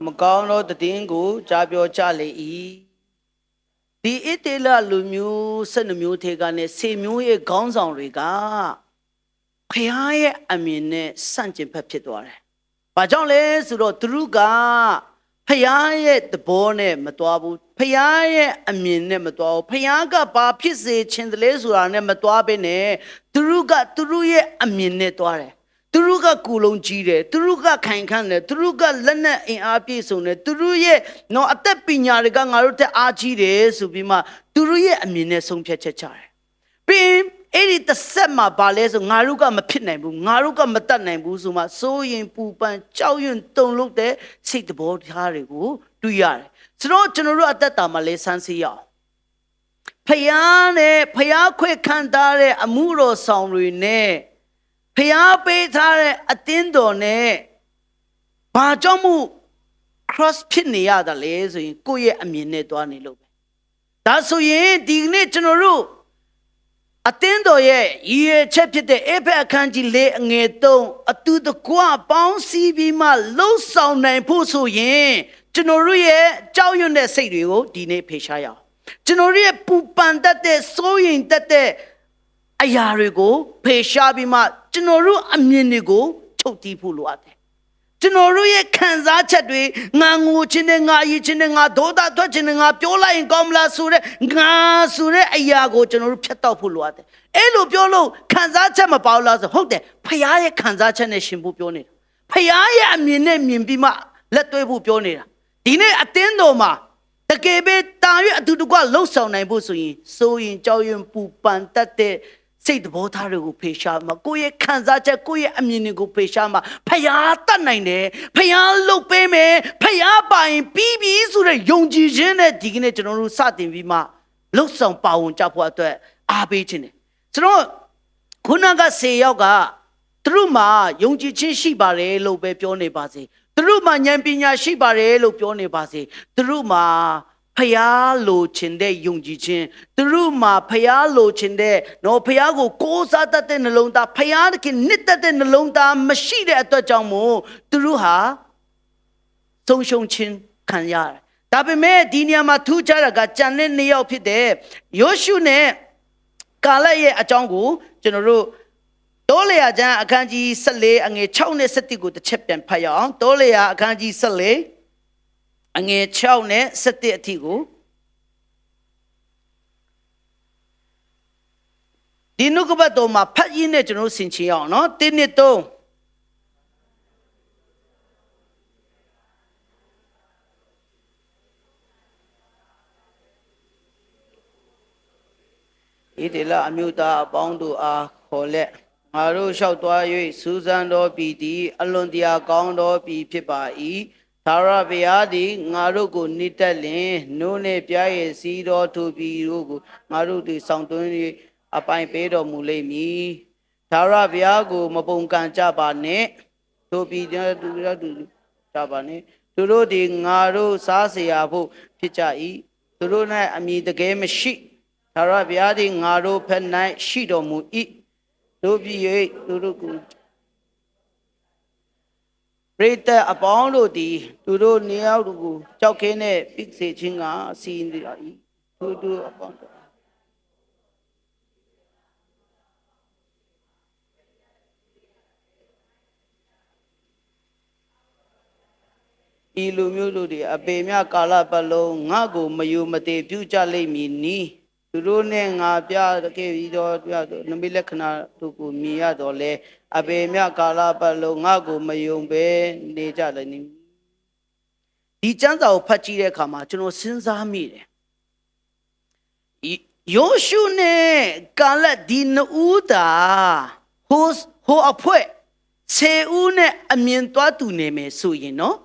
မကောင်းသောတည်င်းကိုကြားပြောကြလေ၏ဒီဣတေလလူမျိုး12မျိုးထဲကနေ10မျိုးရဲ့ခေါင်းဆောင်တွေကဖျားရဲ့အမြင်နဲ့ဆန့်ကျင်ဘက်ဖြစ်သွားတယ်။ဘာကြောင့်လဲဆိုတော့သူတို့ကဖျားရဲ့သဘောနဲ့မသွားဘူးဖျားရဲ့အမြင်နဲ့မသွားဘူးဖျားကဘာဖြစ်စေချင်တယ်လဲဆိုတာနဲ့မသွားဘဲနဲ့သူတို့ကသူတို့ရဲ့အမြင်နဲ့သွားတယ်သူတို့ကကိုယ်လုံးကြီးတယ်သူတို့ကခိုင်ခန့်တယ်သူတို့ကလက်နက်အင်အားပြည့်စုံတယ်သူတို့ရဲ့နော်အသက်ပညာတွေကငါတို့တက်အားကြီးတယ်ဆိုပြီးမှသူတို့ရဲ့အမြင်နဲ့ဆုံးဖြတ်ချက်ချတယ်ပြီးအဲ့ဒီတစ်ဆက်မှာဗာလဲဆိုငါတို့ကမဖြစ်နိုင်ဘူးငါတို့ကမတတ်နိုင်ဘူးဆိုမှစိုးရင်ပူပန်ကြောက်ရွံ့တုန်လှုပ်တဲ့စိတ်သဘောထားတွေကိုတွေ့ရတယ်ဆိုတော့ကျွန်တော်တို့အသက်တာမှာလဲဆန်းစစ်ရအောင်ဖယားနဲ့ဖယားခွေခံထားတဲ့အမှုတော်ဆောင်တွေနဲ့ဖျားပေးထားတဲ့အတင်းတော်နဲ့ဘာကြောင့်မို့ cross ဖြစ်နေရတယ်လဲဆိုရင်ကိုယ့်ရဲ့အမြင်နဲ့သွားနေလို့ပဲဒါဆိုရင်ဒီနေ့ကျွန်တော်တို့အတင်းတော်ရဲ့ရည်ရွယ်ချက်ဖြစ်တဲ့အေဖက်အခန်းကြီး၄အငယ်3အတူတကွပေါင်းစည်းပြီးမှလှုပ်ဆောင်နိုင်ဖို့ဆိုရင်ကျွန်တော်တို့ရဲ့ကြောက်ရွံ့တဲ့စိတ်တွေကိုဒီနေ့ဖေရှားရအောင်ကျွန်တော်တို့ရဲ့ပူပန်တတ်တဲ့စိုးရိမ်တတ်တဲ့အရာတွေကိုဖေရှားပြီးမှကျွန်တော်တို့အမြင်တွေကိုချုပ်တီးဖို့လိုအပ်တယ်။ကျွ ကျွန်တော်တို့ရဲ့ခံစားချက်တွေငါငိုခြင်းနဲ့ငါရည်ခြင်းနဲ့ငါဒေါသထွက်ခြင်းနဲ့ငါပြောလိုက်ရင်ကောင်းမလားဆိုတဲ့ငါဆိုတဲ့အရာကိုကျွန်တော်တို့ဖြတ်တောက်ဖို့လိုအပ်တယ်အဲ့လိုပြောလို့ခံစားချက်မပေါလားဆိုဟုတ်တယ်ဖခင်ရဲ့ခံစားချက်နဲ့ရှင်ဖို့ပြောနေတာဖခင်ရဲ့အမြင်နဲ့မြင်ပြီးမှလက်တွဲဖို့ပြောနေတာဒီနေ့အသင်းတော်မှာတကယ်ပဲတာ၍အတူတကွလှုပ်ဆောင်နိုင်ဖို့ဆိုရင်ကြောက်ရွံ့ပူပန်တတ်တဲ့စိတ်သဘောထားတွေကိုဖေရှားမှာကိုယ့်ရဲ့ခံစားချက်ကိုယ့်ရဲ့အမြင်တွေကိုဖေရှားမှာဖယားတတ်နိုင်တယ်ဖယားလှုပ်ပေးမယ်ဖယားပိုင်ပြီးပြီဆိုတဲ့ယုံကြည်ခြင်းနဲ့ဒီကနေ့ကျွန်တော်တို့စတင်ပြီးမှလှုပ်ဆောင်ပါဝင်ကြဖို့အတွက်အားပေးခြင်းတယ်ကျွန်တော်ခုနက10ယောက်ကသူတို့မှာယုံကြည်ခြင်းရှိပါတယ်လို့ပဲပြောနေပါစေသူတို့မှာဉာဏ်ပညာရှိပါတယ်လို့ပြောနေပါစေသူတို့မှာဖယားလိုချင်တဲ့ယုံကြည်ခြင်းသူတို့မှာဖယားလိုချင်တဲ့နော်ဖယားကိုကိုးစားတတ်တဲ့နှလုံးသားဖယားကနှစ်တတ်တဲ့နှလုံးသားမရှိတဲ့အတွက်ကြောင့်မို့သူတို့ဟာဆုံးရှုံးခြင်းခံရတယ်ဒါပေမဲ့ဒီနေရာမှာထူးခြားတာကကြံတဲ့2ယောက်ဖြစ်တဲ့ယောရှုနဲ့ကာလရဲ့အကြောင်းကိုကျွန်တော်တို့တောလေယာကျမ်းအခန်းကြီး14အငယ်6နဲ့7ကိုတစ်ချက်ပြန်ဖတ်ရအောင်တောလေယာအခန်းကြီး14အငယ်6နဲ့7အထိကိုဒီနှုတ်ကပတ်တော်မှာဖတ်ရင်းနဲ့ကျွန်တော်ဆင်ခြင်အောင်နော်1နဲ့3ဤတေလအမျိုးသားအပေါင်းတို့အားခေါ်လက်ငါတို့လျှောက်သွား၍စူးစမ်းတော်ပြည်သည်အလွန်တရာကောင်းတော်ပြည်ဖြစ်ပါ၏သာရဘုရားသည်ငါတို့ကိုနိတက်လင်နိုးနှင့်ပြားရဲ့စီးတော်သူပြည်တို့ကိုငါတို့သည်ဆောင်သွင်း၍အပိုင်ပေးတော်မူလိမ့်မည်သာရဘုရားကိုမပုန်ကန်ကြပါနဲ့သူပြည်သူကြပါနဲ့သူတို့သည်ငါတို့စားเสียဖို့ဖြစ်ကြ၏သူတို့၌အမည်တကယ်မရှိသာရဘုရားသည်ငါတို့ဖက်၌ရှိတော်မူ၏တို့ပြည်၍သူတို့ကိုပရိသတ်အပေါင်းတို့သည်သူတို့နေရာတို့ကိုကြောက်ခဲနဲ့ပြစ်စေခြင်းကစီရင်ကြ၏သူတို့အပေါင်းတို့ဤလူမျိုးတို့သည်အပေမြကာလပတ်လုံးငါ့ကိုမယုံမတည်ပြုကြလိမ့်မည်နီးသူတို့နဲ့ငါပြခဲ့ပြီးတော့နမိလက္ခဏာတို့ကိုမြင်ရတော့လေအပေမြကာလပတ်လုံးငါ့ကိုမယုံပဲနေကြလိမ့်မည်ဒီကျမ်းစာကိုဖတ်ကြည့်တဲ့အခါမှာကျွန်တော်စဉ်းစားမိတယ်ယောရှုနဲ့ကာလက်ဒီနှစ်ဦးသာဟိုအဖွဲ့10ဦးနဲ့အမြင်သွားတူနေမယ်ဆိုရင်နော်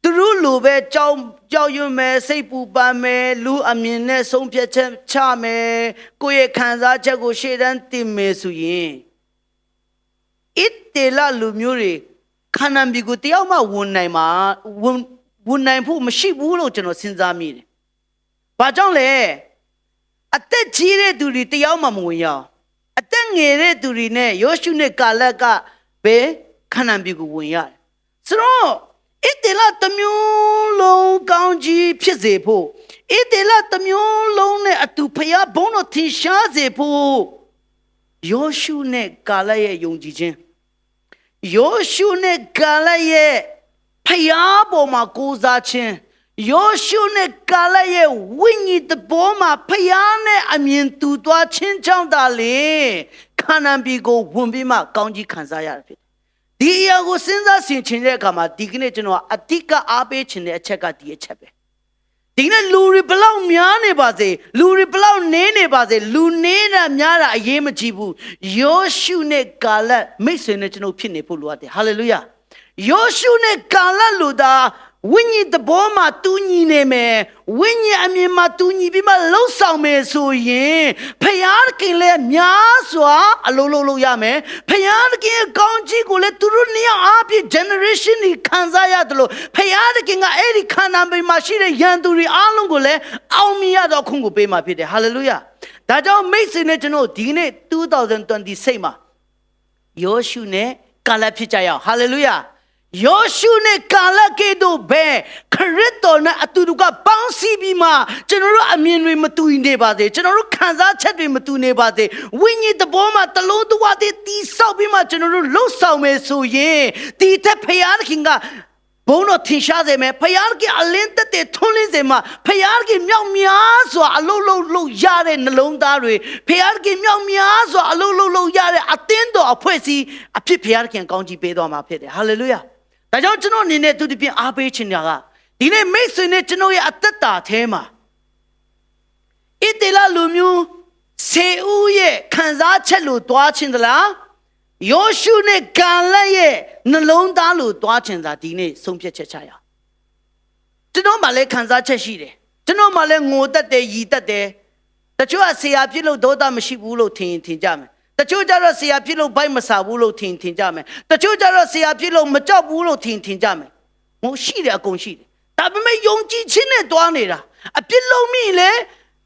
သူတို့လိုပဲကြောက်ရွံ့မယ်စိတ်ပူပန်မယ်လူအမြင်နဲ့ဆုံးဖြတ်ချက်ချမယ်ကိုယ့်ရဲ့ခံစားချက်ကိုရှေ့တန်းတင်မယ်ဆိုရင်ဣတေလလူမျိုးတွေခါနန်ပြည်ကိုတယောက်မှဝင်နိုင်ဖို့မရှိဘူးလို့ကျွန်တော်စဉ်းစားမိတယ်။ဘာကြောင့်လဲအသက်ကြီးတဲ့သူတွေတယောက်မှမဝင်ရအောင်အသက်ငယ်တဲ့သူတွေနဲ့ယောရှုနဲ့ကာလက်ကပဲခါနန်ပြည်ကိုဝင်ရတယ်။ဆိုတော့ဣတေလတစ်မျိုးလုံးကောင်းကြီးဖြစ်စေဖို့ဣတေလတစ်မျိုးလုံးနဲ့အတူဖျားဘုန်းတော်ထင်ရှားစေဖို့ယောရှုနဲ့ကာလရဲ့ယုံကြည်ခြင်းယောရှုနဲ့ကာလရဲ့ဖျားပေါ်မှာကိုးစားခြင်းယောရှုနဲ့ကာလရဲ့ဝိညာဉ်တဘောမှာဖျားနဲ့အမြင်တူသွားခြင်းကြောင့်သာလေခါနန်ပြည်ကိုဝင်ပြီးမှကောင်းကြီးခံစားရတာဖြစ်ဒီအရာကိုစဉ်းစားဆင်ခြင်တဲ့အခါမှာဒီကနေ့ကျွန်တော်အဓိကအားပေးခြင်းတဲ့အချက်ကဒီအချက်ပဲဒီနေ့လူတွေဘလောက်များနေပါစေလူတွေဘလောက်နည်းနေပါစေလူနေတာများတာအရေးမကြီးဘူးယောရှုနဲ့ကာလမိတ်ဆွေနဲ့ကျွန်တော်ဖြစ်နေဖို့လိုအပ်တယ်ဟာလေလုယာယောရှုနဲ့ကာလလူသားဝိညာဉ်တဘောမှာတူညီနေမယ်ဝိညာဉ်အမြင်မှာတူညီပြီးမှလှုပ်ဆောင်မယ်ဆိုရင်ဖယားခင်လည်းများစွာအလုံးလုံးလုပ်ရမယ်ဖယားခင်ရဲ့ကောင်းကြီးကိုလည်းသူတို့နှစ်ယောက်အားဖြင့် generation ကြီးခံစားရတယ်လို့ဖယားခင်ကအဲ့ဒီခန္ဓာမှာရှိတဲ့ယန္တူတွေအားလုံးကိုလည်းအောင်မြင်ရတော့ခွင့်ကိုပေးမှာဖြစ်တယ်ဟာလေလုယာဒါကြောင့်မိတ်ဆွေနဲ့ကျွန်တော်ဒီနေ့2026မှာယောရှုနဲ့ကာလဖြစ်ကြရအောင်ဟာလေလုယာ ယောရှုနဲ့ကာလကဲ့သို့ပဲခရစ်တော်နဲ့အတူတူကပေါင်းစည်းပြီးမှကျွန်တော်တို့အမြင်တွေမတူနေပါစေကျွန်တော်တို့ခံစားချက်တွေမတူနေပါစေဝိညာဉ်တဘောမှာတလုံးတဝါတည်းတီးဆောက်ပြီးမှကျွန်တော်တို့လှုပ်ဆောင်မယ်ဆိုရင်ဒီသက်ဖယားခင်ကဘုန်းတော်ထင်ရှားစေမယ်ဖယားကအလင်းတက်တဲ့ထွန်းလင်းစေမှာဖယားကမြောက်များစွာအလုံးလုံးရတဲ့နှလုံးသားတွေဖယားကမြောက်များစွာအလုံးလုံးရတဲ့အသင်းတော်အဖွဲ့အစည်းအဖြစ်ဖယားခင်ကောင်းကြီးပေးတော်မှာဖြစ်တယ်ဟာလေလုယာဒါကြောင့်ကျွန်တော်အနေနဲ့သူတပြင်းအားပေးချင်တာကဒီနေ့မိတ်ဆွေနဲ့ကျွန်တော်ရဲ့အသက်တာထဲမှာဣတေလလူမျိုးဆေဦးရဲ့ခံစားချက်လို့တွားချင်သလားယောရှုနဲ့ကာလရဲ့နှလုံးသားလို့တွားချင်တာဒီနေ့ဆုံးဖြတ်ချက်ချရအောင်ကျွန်တော်မှလည်းခံစားချက်ရှိတယ်ကျွန်တော်မှလည်းငိုတတ်တယ်ရည်တတ်တယ်တချို့ကဆရာပြစ်လို့ဒေါသမရှိဘူးလို့ထင်ကြမယ်တချို့ကျတော့ဆရာပြစ်လို့ဘိုက်မဆာဘူးလို့ထင်ကြမယ်တချို့ကျတော့ဆရာပြစ်လို့မကြောက်ဘူးလို့ထင်ကြမယ်ငိုရှိတယ်အကုန်ရှိတယ်ဒါပေမဲ့ယုံကြည်ခြင်းနဲ့တွားနေတာအပြစ်လုံးမိလေ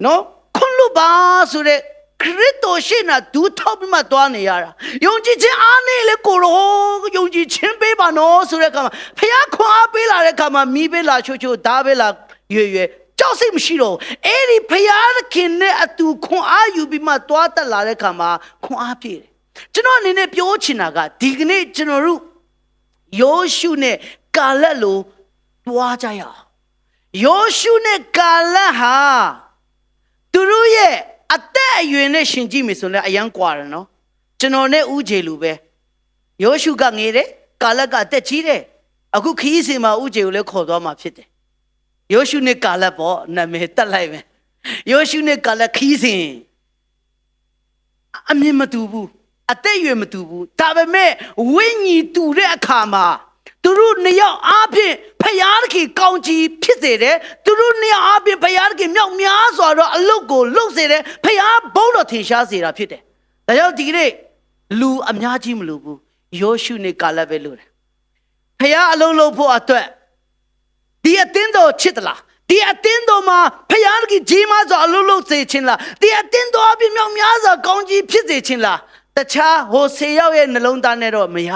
နော်ခွန်လို့ပါဆိုတဲ့ခရစ်တော်ရှိနာဒူးထောက်ပြီးမှတွားနေရတာယုံကြည်ခြင်းအားနဲ့လေကိုရောယုံကြည်ခြင်းပေးပါနော်ဆိုတဲ့အခါမှာဖခင်ခွန်အားပေးလာတဲ့အခါမှာမိပေးလာချိုဓာပေးလာရွယ်ကြောက်စိတ်မရှိတော့အဲ့ဒီဖခင်နဲ့အတူခွန်အားယူပြီးမှတွားတက်လာတဲ့အခါမှာခွန်အားပြည့်တယ်ကျွန်တော်အနေနဲ့ပြောချင်တာကဒီကနေ့ကျွန်တော်တို့ယောရှုနဲ့ကာလက်လိုတွားကြရအောင်ယောရှုနဲ့ကာလက်ဟာသူတို့ရဲ့အသက်အရွယ်နဲ့ရှင်ကြည့်မယ်ဆိုရင်အယံကွာတယ်နော်ကျွန်တော်နဲ့ဦးဂျေလူပဲယောရှုကငယ်တယ်ကာလက်ကအသက်ကြီးတယ်အခုခီးစင်မှာဦးဂျေကိုလည်းခေါ်သွားမှာဖြစ်တယ်ယောရှုနဲ့ကာလက်ပေါ့နာမည်တက်လိုက်မယ်ယောရှုနဲ့ကာလက်ခီးစင်အမြင်မတူဘူးအသက်အရွယ်မတူဘူးဒါပေမဲ့ဝိညာဉ်တူတဲ့အခါမှာသူတို့နှစ်ယောက်အားဖြင့်ဖယားခင်ကောင်းကြီးဖြစ်စေတယ်သူတို့နှစ်ယောက်အားဖြင့်ဖယားခင်မြောက်များစွာတော့အလုတ်ကိုလှုပ်စေတယ်ဖယားဘုန်းတော်ထင်ရှားစေတာဖြစ်တယ်ဒါကြောင့်ဒီနေ့လူအများကြီးမလိုဘူးယောရှုနဲ့ကာလက်ပဲလို့တယ်ဖယားအလုံးလုံးဖို့အတွက်ဒီအသင်းတော်ချစ်သလားဒီအသင်းတော်မှာဖယားခင်ကြီးမားစွာအလုံးလုံးစေခြင်းလားဒီအသင်းတော်အပြင်မြောက်များစွာကောင်းကြီးဖြစ်စေခြင်းလားတခြားဟိုဆေရောက်ရဲ့နှလုံးသားနဲ့တော့မရ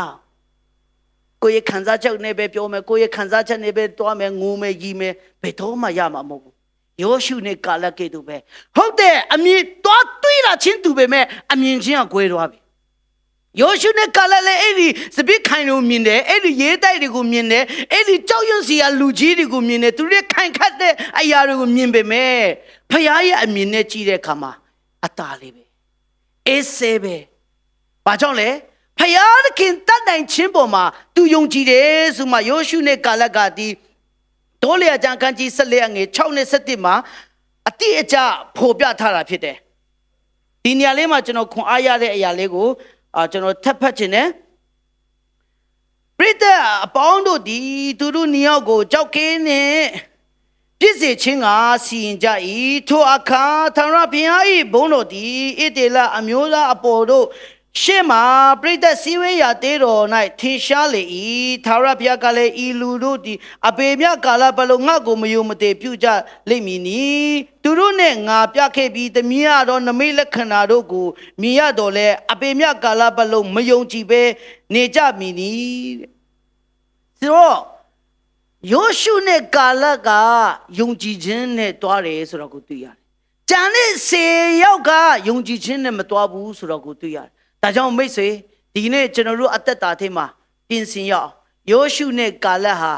ကိုယ့်ရဲ့ခံစားချက်နဲ့ပဲပြောမယ်ကိုယ့်ရဲ့ခံစားချက်နဲ့ပဲတွားမယ်ငိုမယ်ရီမယ်ဘယ်တော့မှရမှာမဟုတ်ဘူးယောရှုနဲ့ကာလကဲ့သို့ပဲဟုတ်တယ်အမြင်တွားတွေးတာချင်းတူပေမဲ့အမြင်ချင်းကကွဲသွားပြီယောရှုနဲ့ကာလလည်းအဲ့ဒီစပစ်ခိုင်လို့မြင်တယ်အဲ့ဒီရေးတိုက်တွေကိုမြင်တယ်အဲ့ဒီကြောက်ရွံ့စရာလူကြီးတွေကိုမြင်တယ်သူတွေခိုင်ခတ်တဲ့အရာတွေကိုမြင်ပေမဲ့ဖခင်ရဲ့အမြင်နဲ့ကြည့်တဲ့အခါမှာအတားလေးပဲအေးဆေးပဲဘာကြောင့်လဲဖယားခင်တတ်နိုင်ခြင်းပေါ်မှာသူယုံကြည်တယ်ဆိုမှယောရှုနဲ့ကာလကဒီဒေါလျာကျမ်းခန်းကြီး14ငွေ6နဲ့7မှာအတိအကျဖော်ပြထားတာဖြစ်တယ်ဒီနေရာလေးမှာကျွန်တော်ခွန်အားရတဲ့အရာလေးကိုကျွန်တော်ထပ်ဖတ်ခြင်းနဲ့ပရိသတ်အပေါင်းတို့ဒီသူတို့နှစ်ယောက်ကိုကြောက်ကင်းနဲ့ပြည့်စေခြင်းကစီရင်ကြ၏ထိုအခါထာဝရဘုရား၏ဘုန်းတော်သည်ဣတေလအမျိုးသားအပေါ်တို့ရှေ့မှာပရိသတ်စည်းဝေးရာတေးတော်၌ထင်ရှားလေ၏ထာဝရဘုရားကလည်းဤလူတို့သည်အပေမြကာလပတ်လုံးငါ့ကိုမယုံမတည်ပြုကြလိမ့်မည်နီသူတို့နဲ့ငါပြခဲ့ပြီးသမီးရတော့နမိတ်လက္ခဏာတို့ကိုမြင်ရတော့လဲအပေမြကာလပတ်လုံးမယုံကြည်ပဲနေကြမည်နီဆိုတော့ယောရှုနဲ့ကာလကယုံကြည်ခြင်းနဲ့တွားတယ်ဆိုတော့ကိုတွေ့ရတယ်။ကျန်တဲ့10ယောက်ကယုံကြည်ခြင်းနဲ့မတွားဘူးဆိုတော့ကိုတွေ့ရတယ်။ဒါကြောင့်မိတ်ဆွေဒီနေ့ကျွန်တော်တို့အသက်တာထဲမှာပြင်ဆင်ရအောင်ယောရှုနဲ့ကာလဟာ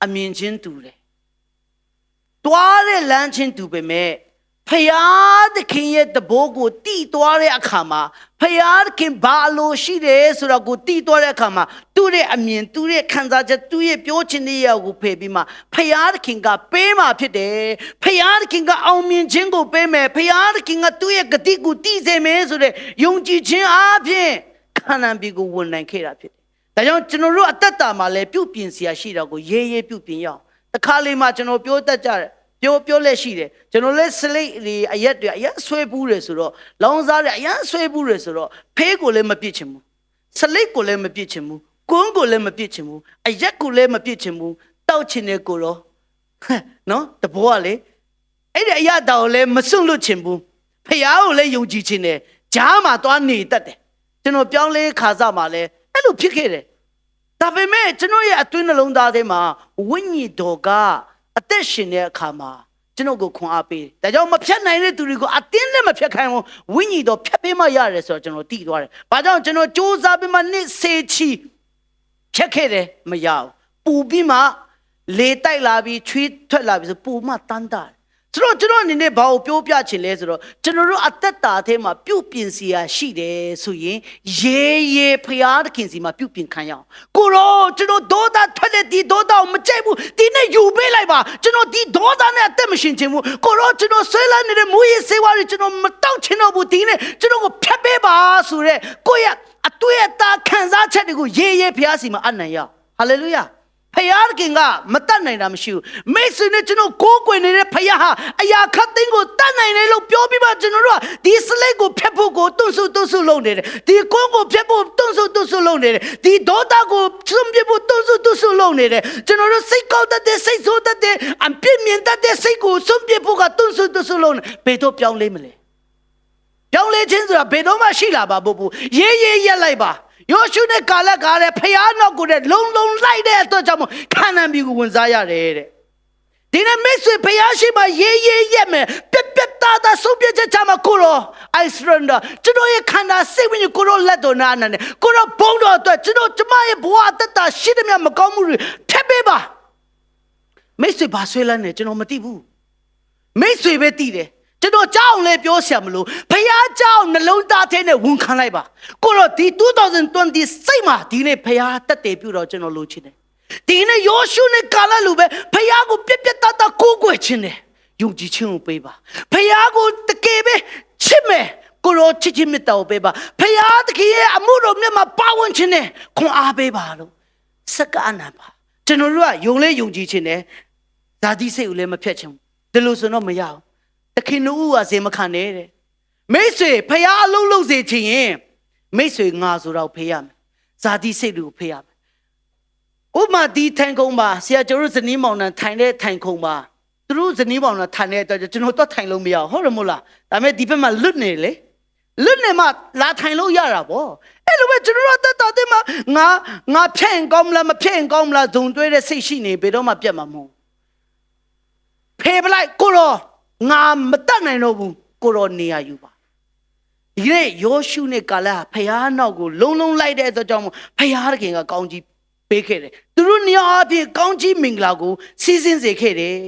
အမြင်ချင်းတူတယ်။တွားတဲ့လမ်းချင်းတူပေမဲ့ဖယားသခင်ရဲ့တဘိုးကိုတီးသွားတဲ့အခါမှာဖယားသခင်ဘာလို့ရှိတယ်ဆိုတော့ကိုတီးသွားတဲ့အခါမှာသူ့ရဲ့အမြင်သူ့ရဲ့ခံစားချက်သူ့ရဲ့ပြောချင်တဲ့ရာကိုဖယ်ပြီးမှဖယားသခင်ကပေးမှဖြစ်တယ်ဖယားသခင်ကအောင်မြင်ခြင်းကိုပေးမယ်ဖယားသခင်ကသူ့ရဲ့ဂတိကိုတည်စေမယ်ဆိုတဲ့ယုံကြည်ခြင်းအားဖြင့်ခန္ဓာပြည်ကိုဝန်နိုင်ခဲ့တာဖြစ်တယ်ဒါကြောင့်ကျွန်တော်တို့အသက်တာမှာလည်းပြုပြင်စရာရှိတာကိုရေးရေးပြုပြင်ရအောင်တစ်ခါလေးမှကျွန်တော်ပြောတတ်ကြတယ်ပြောလက်ရှိတယ်ကျွန်တော်လည်းစလိတ်တွေအရက်တွေအရက်ဆွဲဘူးတယ်ဆိုတော့လောင်စားတွေအရက်ဆွဲဘူးတယ်ဆိုတော့ဖေးကိုလည်းမပြစ်ချင်ဘူးစလိတ်ကိုလည်းမပြစ်ချင်ဘူးကွန်းကိုလည်းမပြစ်ချင်ဘူးအရက်ကိုလည်းမပြစ်ချင်ဘူးတောက်ချင်တဲ့ကိုတော့နော်တဘောကလေအဲ့ဒီအရက်တောင်လည်းမစွန့်လွတ်ချင်ဘူးဖယားကိုလည်းယုံကြည်ချင်တယ်ဂျားမှာသွားနေတတ်တယ်ကျွန်တော်ပြောင်းလဲခါစားမှာလည်းအဲ့လိုဖြစ်ခဲ့တယ် ဒါပေမဲ့ကျွန်တော်ရဲ့အတွင်းနှလုံးသားထဲမှာဝိညာဉ်တော်ကအသက်ရှင်တဲ့အခါမှာကျွန်တော်ကိုခွန်အားပေးတယ်ဒါကြောင့်မဖြတ်နိုင်တဲ့သူတွေကိုအတင်းနဲ့မဖြတ်ခိုင်းဘူးဝိညာဉ်တော်ဖြတ်ပေးမှရတယ်ဆိုတော့ကျွန်တော်သိသွားတယ်ဘာကြောင့်ကျွန်တော်စူးစမ်းပြီးမှနှစ်စေချီဖြတ်ခဲ့တယ်မရဘူးပူပြီးမှလေတိုက်လာပြီးချွေးထွက်လာပြီးဆိုပူမှတန်းတာဆိုတော့ကျွန်တော်အနေနဲ့ဘာကိုပြောပြချင်လဲဆိုတော့ကျွန်တော်တို့အသက်တာထဲမှာပြုတ်ပြင်စီရာရှိတယ်ဆိုရင်ရေဖျားသခင်စီမှာပြုတ်ပြင်ခံရအောင်ကိုရောကျွန်တော်ဒေါသထွက်တဲ့ဒီဒေါသကိုမကြိုက်ဘူးဒီနေ့ယူပေးလိုက်ပါကျွန်တော်ဒီဒေါသနဲ့အသက်မရှင်ချင်ဘူးကိုရောကျွန်တော်ဆွဲလာနေတဲ့မူရည်စေဝါတွေကျွန်တော်မတောက်ချင်တော့ဘူးဒီနေ့ကျွန်တော်ကိုဖျက်ပေးပါဆိုတဲ့ကိုယ့်ရဲ့အတွေ့အတာခံစားချက်တွေကိုရေဖျားစီမှာအနံ့ရဟာလေလုယာဖယားခင်ကမတတ်နိုင်တာမရှိဘူးမိတ်ဆွေနဲ့ကျွန်တော်ကိုးကွယ်နေတဲ့ဖယားဟာအရာခတ်သိန်းကိုတတ်နိုင်တယ်လို့ပြောပြီးမှကျွန်တော်တို့ကဒီစလိတ်ကိုဖျက်ဖို့ကိုတွန့်ဆုလုပ်နေတယ်ဒီကုန်းကိုဖျက်ဖို့တွန့်ဆုလုပ်နေတယ်ဒီဒေါသကိုစွန့်ပစ်ဖို့တွန့်ဆုလုပ်နေတယ်ကျွန်တော်တို့စိတ်ကောက်တတ်တဲ့စိတ်ဆိုးတတ်တဲ့အပြစ်မြင်တတ်တဲ့စိတ်ကိုစွန့်ပစ်ဖို့ကတွန့်ဆုလုပ်နေဘယ်တော့ပြောင်းလဲမလဲပြောင်းလဲခြင်းဆိုတာဘယ်တော့မှရှိလာပါဘူးရေရက်လိုက်ပါယောရှုနဲ့ကာလကလည်းဖျားနောက်ကိုလုံလိုက်တဲ့အတွက်ကြောင့်ခါနန်ပြည်ကိုဝင်စားရတယ်တဲ့ဒီနေ့မိတ်ဆွေဖျားရှိမှရေရက်မယ်ပြက်သားဆုံးပြချက်ချမှာကိုရောအိုက်စရန်ဒါကျွန်တော်ရဲ့ခန္ဓာစိတ်ဝိညာဉ်ကိုရောလက်တော်နာနေကိုရောဘုံတော်အတွက်ကျွန်တော်ကျမရဲ့ဘဝအသက်တာရှိသမျှမကောင်းမှုတွေဖျက်ပေးပါမိတ်ဆွေဘာဆွဲလန်းနေကျွန်တော်မသိဘူးမိတ်ဆွေပဲသိတယ်ကျွန်တော်ကြောက်လဲပြောဆရာမလို့ဖယားကြောက်နှလုံးသားထဲနဲ့ဝန်ခံလိုက်ပါကိုတော့ဒီ2020စိတ်မှာဒီနေ့ဖယားတက်တယ်ပြုတော့ကျွန်တော်လိုချင်တယ်ဒီနေ့ယောရှုနဲ့ကာလလိုပဲဖယားကိုပြက်သားကိုးကွယ်ခြင်းတယ်ယုံကြည်ခြင်းကိုပေးပါဖယားကိုတကယ်ပဲချစ်မယ်ကိုရောချစ်ခြင်းမြတ်တော်ပေးပါဖယားတကယ်ရဲ့အမှုတော်မြတ်မှာပါဝင်ခြင်းနဲ့ခွန်အားပေးပါလို့စက္ကအနံပါကျွန်တော်တို့ကယုံလဲယုံကြည်ခြင်းနဲ့ဇာတိစိတ်ကိုလည်းမဖြတ်ချင်ဘူးဒီလိုဆိုတော့မရဘူးတခင်တို့ကဇေမခံနေတဲ့မိတ်ဆွေဖယားအလုံးလုံးစေချင်ရင်မိတ်ဆွေငါဆိုတော့ဖေးရမယ်ဇာတိစိတ်ကိုဖေးရမယ်ဥပမာဒီထိုင်ခုံမှာဆရာကျော်တို့ဇနီးမောင်နှံထိုင်တဲ့ထိုင်ခုံမှာသူတို့ဇနီးမောင်နှံထိုင်တဲ့အတွက်ကျွန်တော်တော့ထိုင်လို့မရဘူးဟုတ်တယ်မို့လားဒါပေမဲ့ဒီဘက်မှာလွတ်နေလေလွတ်နေမှလာထိုင်လို့ရတာပေါ့အဲ့လိုပဲကျွန်တော်တို့တတ်မှာငါဖြန့်ကောင်းမလားမဖြန့်ကောင်းမလားဇုံတွဲတဲ့စိတ်ရှိနေဘယ်တော့မှပြတ်မှာမဟုတ်ဖေးပလိုက်ကိုရောငါမတတ်နိုင်တော့ဘူးကိုရောနေရယူပါဒီနေ့ယောရှုနဲ့ကာလဖယားနောက်ကိုလုံလိုက်တဲ့အတွက်ကြောင့်ဖယားတခင်ကကောင်းကြီးပေးခဲ့တယ်သူတို့နေရာအဖြစ်ကောင်းကြီးမင်္ဂလာကိုစီးစင်းစေခဲ့တယ်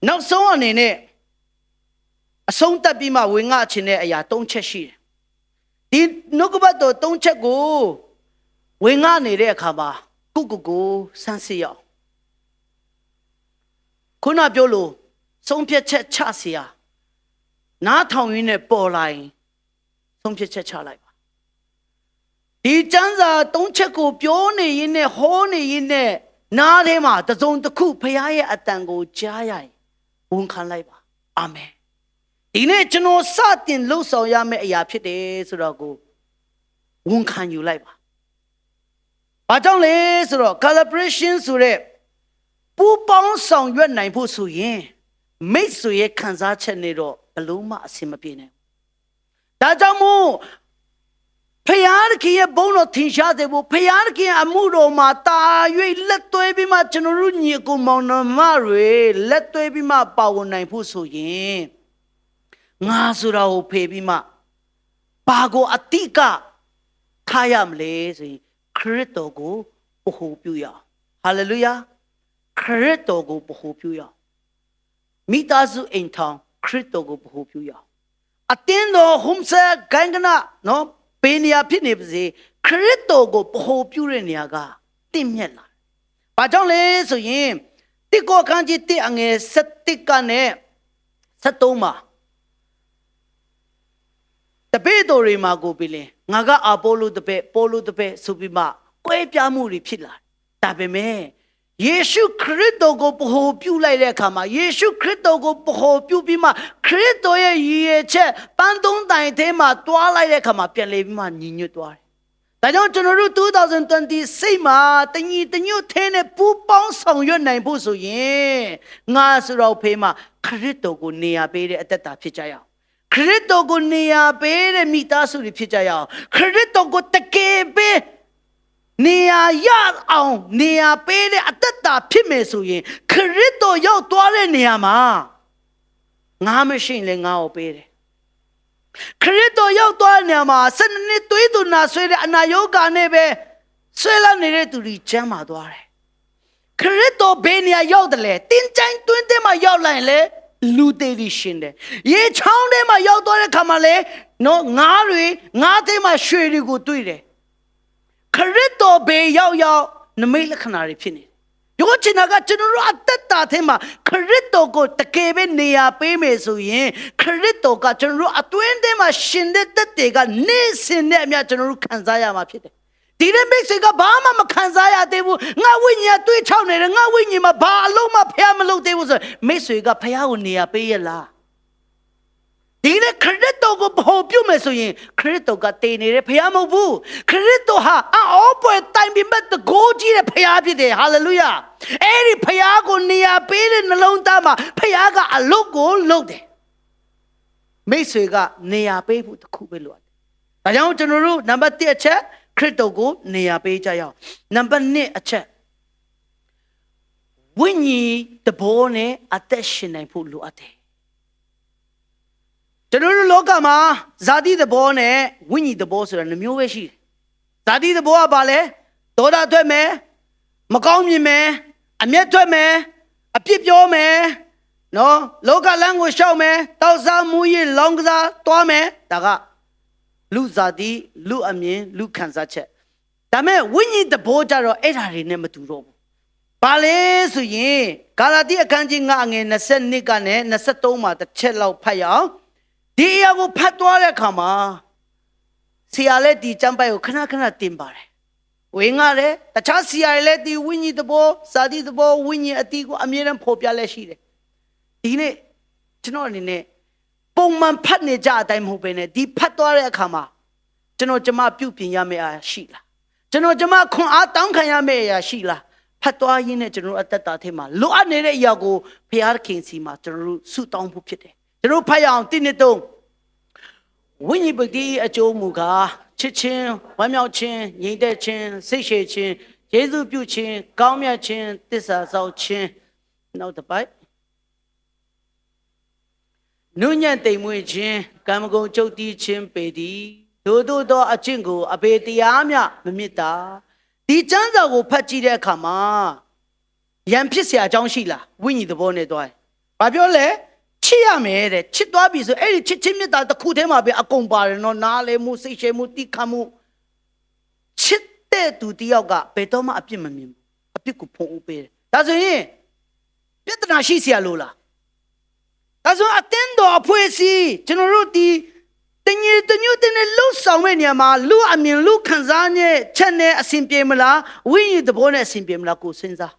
နောက်ဆုံးအနေနဲ့အဆုံးသတ်ပြီးမှဝင်ငါခြင်းတဲ့အရာ၃ချက်ရှိတယ်ဒီနှုတ်ကပတ်တော်၃ချက်ကိုဝင်ငါနေတဲ့အခါမှာကိုစမ်းစစ်ရအောင်ခုနပြောလို့ဆုံးဖြတ်ချက်ချเสียနားထောင်ရင်းနဲ့ပေါ်လာရင်ဆုံးဖြတ်ချက်ချလိုက်ပါဒီကျမ်းစာ၃ချက်ကိုပြောနေရင်းနဲ့ဟောနေရင်းနဲ့နားထဲမှာတစ်စုံတစ်ခုဖခင်ရဲ့အတန်ကိုကြားရရင်ဝန်ခံလိုက်ပါအာမင်ဒီနေ့ကျွန်တော်စတင်လှုပ်ဆောင်ရမယ့်အရာဖြစ်တယ်ဆိုတော့ကိုဝန်ခံယူလိုက်ပါဘာကြောင့်လဲဆိုတော့ calibration ဆိုတဲ့ပူပေါင်းဆောင်ရွက်နိုင်ဖို့ဆိုရင်မိတ်ဆွေရဲ့ခံစားချက်နဲ့တော့ဘလို့မှအဆင်မပြေနိုင်ဘူးဒါကြောင့်မို့ဖယားခင်ရဲ့ဘုန်းတော်ထင်ရှားစေဖို့ဖယားခင်အမှုတော်မှာတာ၍လက်သွဲပြီးမှကျွန်တော်တို့ညီကိုမောင်နှမတွေလက်သွဲပြီးမှပါဝင်နိုင်ဖို့ဆိုရင်ငါဆိုတာကိုဖေးပြီးမှဘာကိုအတိကထားရမလဲဆိုရင်ခရစ်တော်ကိုဗဟုပြုရအောင်ဟာလေလုယာခရစ်တော်ကိုဗဟုပြုရအောင်မိသားစုအိမ်ထောင်ခရစ်တော်ကိုဗဟုပြုရအောင်အတင်းတော်ဟုံးဆက်ဂိုင်းကနာနော်ဘေးနေရာဖြစ်နေပါစေခရစ်တော်ကိုဗဟုပြုတဲ့နေရာကတင့်မြတ်လာ။ဘာကြောင့်လဲဆိုရင်တိကောခန်းကြီးတိအငယ်7ကနဲ့73မှာတပည့်တော်တွေမှာကိုပြီလေငါကအာပိုလိုတပည့်ပိုလိုတပည့်ဆိုပြီးမှကွဲပြားမှုတွေဖြစ်လာ။ဒါပေမဲ့ယေရှုခရစ်တော်ကိုဗဟုပြုလိုက်တဲ့အခါမှာယေရှုခရစ်တော်ကိုဗဟုပြုပြီးမှခရစ်တော်ရဲ့ရည်ရွယ်ချက်ပန်းသုံးတိုင်ထဲမှာတွားလိုက်တဲ့အခါမှာပြန်လေပြီးမှညီညွတ်သွားတယ်။ဒါကြောင့်ကျွန်တော်တို့2020စိတ်မှာတညီတညွတ်ထဲနဲ့ပူပေါင်းဆောင်ရွက်နိုင်ဖို့ဆိုရင်ငါဆိုတော့ဖေးမှာခရစ်တော်ကိုနေရာပေးတဲ့အသက်တာဖြစ်ကြရအောင်။ ခရစ်တော်ကိုနေရာပေးတဲ့မိသားစုတွေဖြစ်ကြရအောင်ခရစ်တော်ကိုတကယ်ပဲနေရာရအောင်နေရာပေးတဲ့အသက်တာဖြစ်မယ်ဆိုရင်ခရစ်တော်ရောက်သွားတဲ့နေရာမှာငါမရှိရင်လည်းငါ့ကိုပေးတယ်ခရစ်တော်ရောက်သွားတဲ့နေရာမှာ12နှစ်သွေးသူနာဆွဲတဲ့အနာရောဂါနဲ့ပဲဆွဲလာနေတဲ့သူတွေကျမ်းမာသွားတယ်ခရစ်တော်ဘယ်နေရာရောက်တယ်လဲတင်းချိုင်းတွင်းထဲမှာရောက်လာရင်လေလူသေးတွေရှင်တယ်ရေချောင်းထဲမှာရောက်သွားတဲ့ခါမှာလေနော်ငါးထဲမှာရွှေတွေကိုတွေ့တယ်ခရစ်တော်ဘယ်ရောက်နမိတ်လက္ခဏာတွေဖြစ်နေတယ်ပြောချင်တာကကျွန်တော်တို့အသက်တာထဲမှာခရစ်တော်ကိုတကယ်ပဲနေရာပေးမယ်ဆိုရင်ခရစ်တော်ကကျွန်တော်တို့အတွင်းထဲမှာရှင်တဲ့သက်တွေကနေ့စဉ်နဲ့အမျှကျွန်တော်တို့ခံစားရမှာဖြစ်တယ်ဒီနေ့မိတ်ဆွေကဘာမှမခံစားရသေးဘူးငါဝိညာဉ်တွေးချောက်နေတယ်ငါဝိညာဉ်မှာဘာအလုံးမဖျားမလုပ်သေးဘူးဆိုမိတ်ဆွေကဖျားကိုနေရာပေးရလားဒီနေ့ခရစ်တော်ကိုဘောပြုမယ်ဆိုရင်ခရစ်တော်ကတည်နေတယ်ဖျားမဟုတ်ဘူးခရစ်တော်ဟာအော်ပွဲတိုင်ပြီးမဲ့တကိုးကြီးတဲ့ဖျားဖြစ်တယ်ဟာလေလုယာအဲ့ဒီဖျားကိုနေရာပေးတဲ့နှလုံးသားမှာဖျားကအလုပ်ကိုလုပ်တယ်မိတ်ဆွေကနေရာပေးဖို့တစ်ခုပဲလိုတယ်ဒါကြောင့်ကျွန်တော်တို့နံပါတ်1အချက်ခရစ်တော်ကိုနေရာပေးကြရအောင်နံပါတ်2အချက်ဝိညာဉ်တဘောနဲ့အသက်ရှင်နိုင်ဖို့လိုအပ်တယ်ကျွန်တော်တို့လောကမှာဇာတိတဘောနဲ့ဝိညာဉ်တဘောဆိုတာနှမျိုးပဲရှိတယ်ဇာတိတဘောကဘာလဲဒေါသထွက်မယ်မကောင်းမြင်မယ်အမျက်ထွက်မယ်အပြစ်ပြောမယ်နော်လောကလမ်းကိုရှောက်မယ်တောက်စားမှုရလောင်းကစားသွားမယ်ဒါကလူဇာတိလူအမြင်လူခံစားချက်ဒါမဲ့ဝိညာဉ်တဘောကြတော့အဲ့ဓာတွေနဲ့မတူတော့ဘူးဘာလဲဆိုရင်ဂါလာတိအခန်းကြီး9အငယ်22ကနေ23မှာတစ်ချက်လောက်ဖတ်ရအောင်ဒီအရာကိုဖတ်သွားတဲ့အခါမှာဆရာလည်းဒီကျမ်းပိုက်ကိုခဏခဏတင်ပါတယ်ဝင်ရတယ်တခြားဆရာလည်းဒီဝိညာဉ်တဘောဇာတိတဘောဝိညာဉ်အတိကိုအမြဲတမ်းဖော်ပြလဲရှိတယ်ဒီနေ့ကျွန်တော်အနေနဲ့ပုံမှန်ဖတ်နေကြအတိုင်းမဟုတ်ဘဲနဲ့ဒီဖတ်သွားတဲ့အခါမှာကျွန်တော်ကျမပြုပြင်ရမယ့်အရာရှိလားကျွန်တော်ကျမခွန်အားတောင်းခံရမယ့်အရာရှိလားဖတ်သွားရင်းနဲ့ကျွန်တော်အသက်တာထဲမှာလိုအပ်နေတဲ့အရာကိုဘုရားခင်စီမှာကျွန်တော်တို့ဆုတောင်းဖို့ဖြစ်တယ်ကျွန်တော်ဖတ်ရအောင်1 2 3ဝိညာဉ်ပတိအကျိုးမူကားချစ်ခြင်းဝမ်းမြောက်ခြင်းငြိမ်သက်ခြင်းစိတ်ရှည်ခြင်းယေရှုပြုခြင်းကောင်းမြတ်ခြင်းသစ္စာစောင့်ခြင်းနောက်တစ်ပိုက်နုညံ့တိမ်မွေ့ခြင်းကံမဂုဏ်ချုပ်တီးခြင်းပေသည်တို့သောအကျင့်ကိုအဘေတရားမျှမမြစ်တာဒီကျမ်းစာကိုဖတ်ကြည့်တဲ့အခါမှာရန်ဖြစ်เสียအကြောင်းရှိလားဝိညာဉ်သဘောနဲ့တွားဘာပြောလဲချစ်ရမယ်တဲ့ချစ်သွားပြီဆိုအဲ့ဒီချစ်ချင်းမြတ်တာတစ်ခုတည်းမှာပဲအကုန်ပါတယ်နော်နားလေမှုစိတ်ရှည်မှုတိခတ်မှုချစ်တဲ့သူတယောက်ကဘယ်တော့မှအပြစ်မမြင်ဘူးအပြစ်ကိုဖုံးပေးတယ်ဒါဆိုရင်ပြဿနာရှိเสียလို့လားဒါဆိုအတင်းတော်အဖွဲ့အစည်းကျွန်တော်တို့ဒီတညညတဲ့လှုပ်ဆောင်မဲ့နေရာမှာလူအမြင်လူခံစားနဲ့ချက်နဲ့အစဉ်ပြေမလားဝိညာဉ်သဘောနဲ့အစဉ်ပြေမလားကိုစဉ်းစား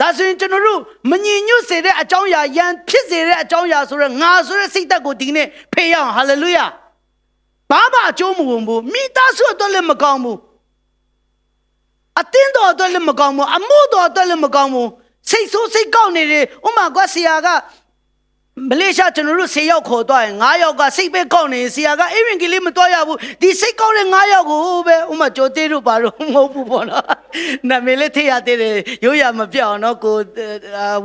ဒါဆိုရင်ကျွန်တော်တို့မငြိမ်ညွတ်စေတဲ့အကြောင်းအရာယံဖြစ်စေတဲ့အကြောင်းအရာဆိုတော့ငါဆိုတဲ့စိတ်ဓာတ်ကိုဒီနေ့ဖေးရအောင်ဟာလေလုယာဘာမှအကျိုးမဝင်ဘူးမိသားစုအတွက်လည်းမကောင်းဘူးအတင်းတော်အတွက်လည်းမကောင်းဘူးအမှုတော်အတွက်လည်းမကောင်းဘူးစိတ်ဆိုးစိတ်ကောက်နေတယ်ဥမာကဆရာကမလေးရှားကျွန်တော်တို့10ယောက်ခေါ်သွားရင်9ယောက်ကစိတ်ပဲကောက်နေဆရာကအိမ်ကလေးမတော်ရဘူးဒီစိတ်ကောက်တဲ့9ယောက်ကိုပဲဥမာကြိုသေးတို့ပါတော့မဟုတ်ဘူးပေါ့နော်နာမည်လေးထည့်ရသေးတယ်ရိုးရမပြောင်းနော်ကို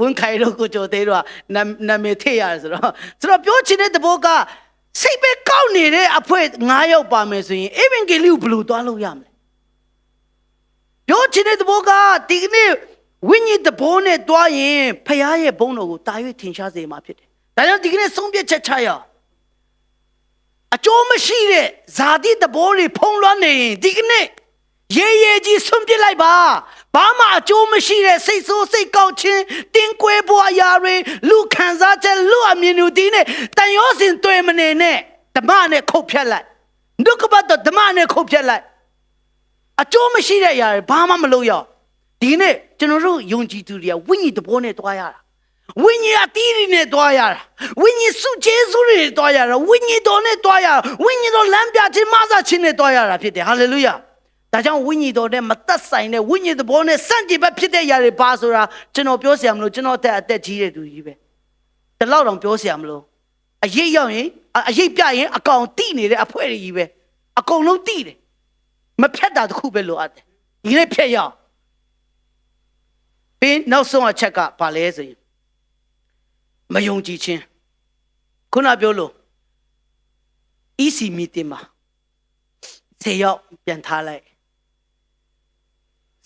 ဝင်းခိုင်တို့ကိုကြိုသေးတို့ကနာမည်ထည့်ရတယ်ဆိုတော့ပြောချင်တဲ့သဘောကစိတ်ပဲကောက်နေတဲ့အဖွဲ9ယောက်ပါမယ်ဆိုရင်အိမ်ကလေးကိုဘယ်လိုသွားလို့ရမလဲပြောချင်တဲ့သဘောကဒီနေ့ဝိညာဉ်သဘောနဲ့တွားရင်ဖခင်ရဲ့ဘုန်းတော်ကိုတာ၍ထင်ရှားစေမှာဖြစ်တယ်ဒါကြောင့်ဒီကနေ့ဆုံးဖြတ်ချက်ချရအကျိုးမရှိတဲ့ဇာတိသဘောတွေဖုံးလွှမ်းနေရင်ဒီကနေ့ရေကြီးဆုံးဖြတ်လိုက်ပါဘာမှအကျိုးမရှိတဲ့စိတ်ဆိုးစိတ်ကောက်ခြင်းတင်းကွဲဖို့အရာတွေလူခံစားချက်လူအမြင်တွေဒီနေ့တန်ရောစင်တွေ့မနေနဲ့ဓမ္မနဲ့ခုတ်ဖြတ်လိုက်ဒုက္ခပတ်တော့ဓမ္မနဲ့ခုတ်ဖြတ်လိုက်အကျိုးမရှိတဲ့အရာတွေဘာမှမလုပ်ရဒီနေ့ကျွန်တော်တို့ယုံကြည်သူတွေကဝိညာဉ်သဘောနဲ့တွားရတာဝိညာဉ်အသီးတွေနဲ့တွားရတာဝိညာဉ်စုကျေးဇူးတွေနဲ့တွားရတာဝိညာဉ်တော်နဲ့တွားရတာဝိညာဉ်တော်လမ်းပြခြင်းမဆခြင်းနဲ့တွားရတာဖြစ်တယ်ဟာလေလုယာဒါကြောင့်ဝိညာဉ်တော်နဲ့မသက်ဆိုင်တဲ့ဝိညာဉ်သဘောနဲ့စန့်ကျင်ဘက်ဖြစ်တဲ့အရာတွေပါဆိုတာကျွန်တော်ပြောเสียမလို့ကျွန်တော်အသက်ကြီးတဲ့သူကြီးပဲဒီလောက်တောင်ပြောเสียမလို့ အရေးရောက်ရင်အရေးပြရင်အကောင်တိနေတဲ့အဖွဲတွေကြီးပဲအကုန်လုံးတိတယ်မဖြတ်တာတခုပဲလိုအပ်တယ်ဒီနေ့ဖြတ်ရအောင်ပြီးနောက်ဆုံးအချက်ကဘာလဲဆိုရင်မယုံကြည်ခြင်းခုနပြောလို့ EC meeting မှာ10ယောက်ပြန်ထားလိုက်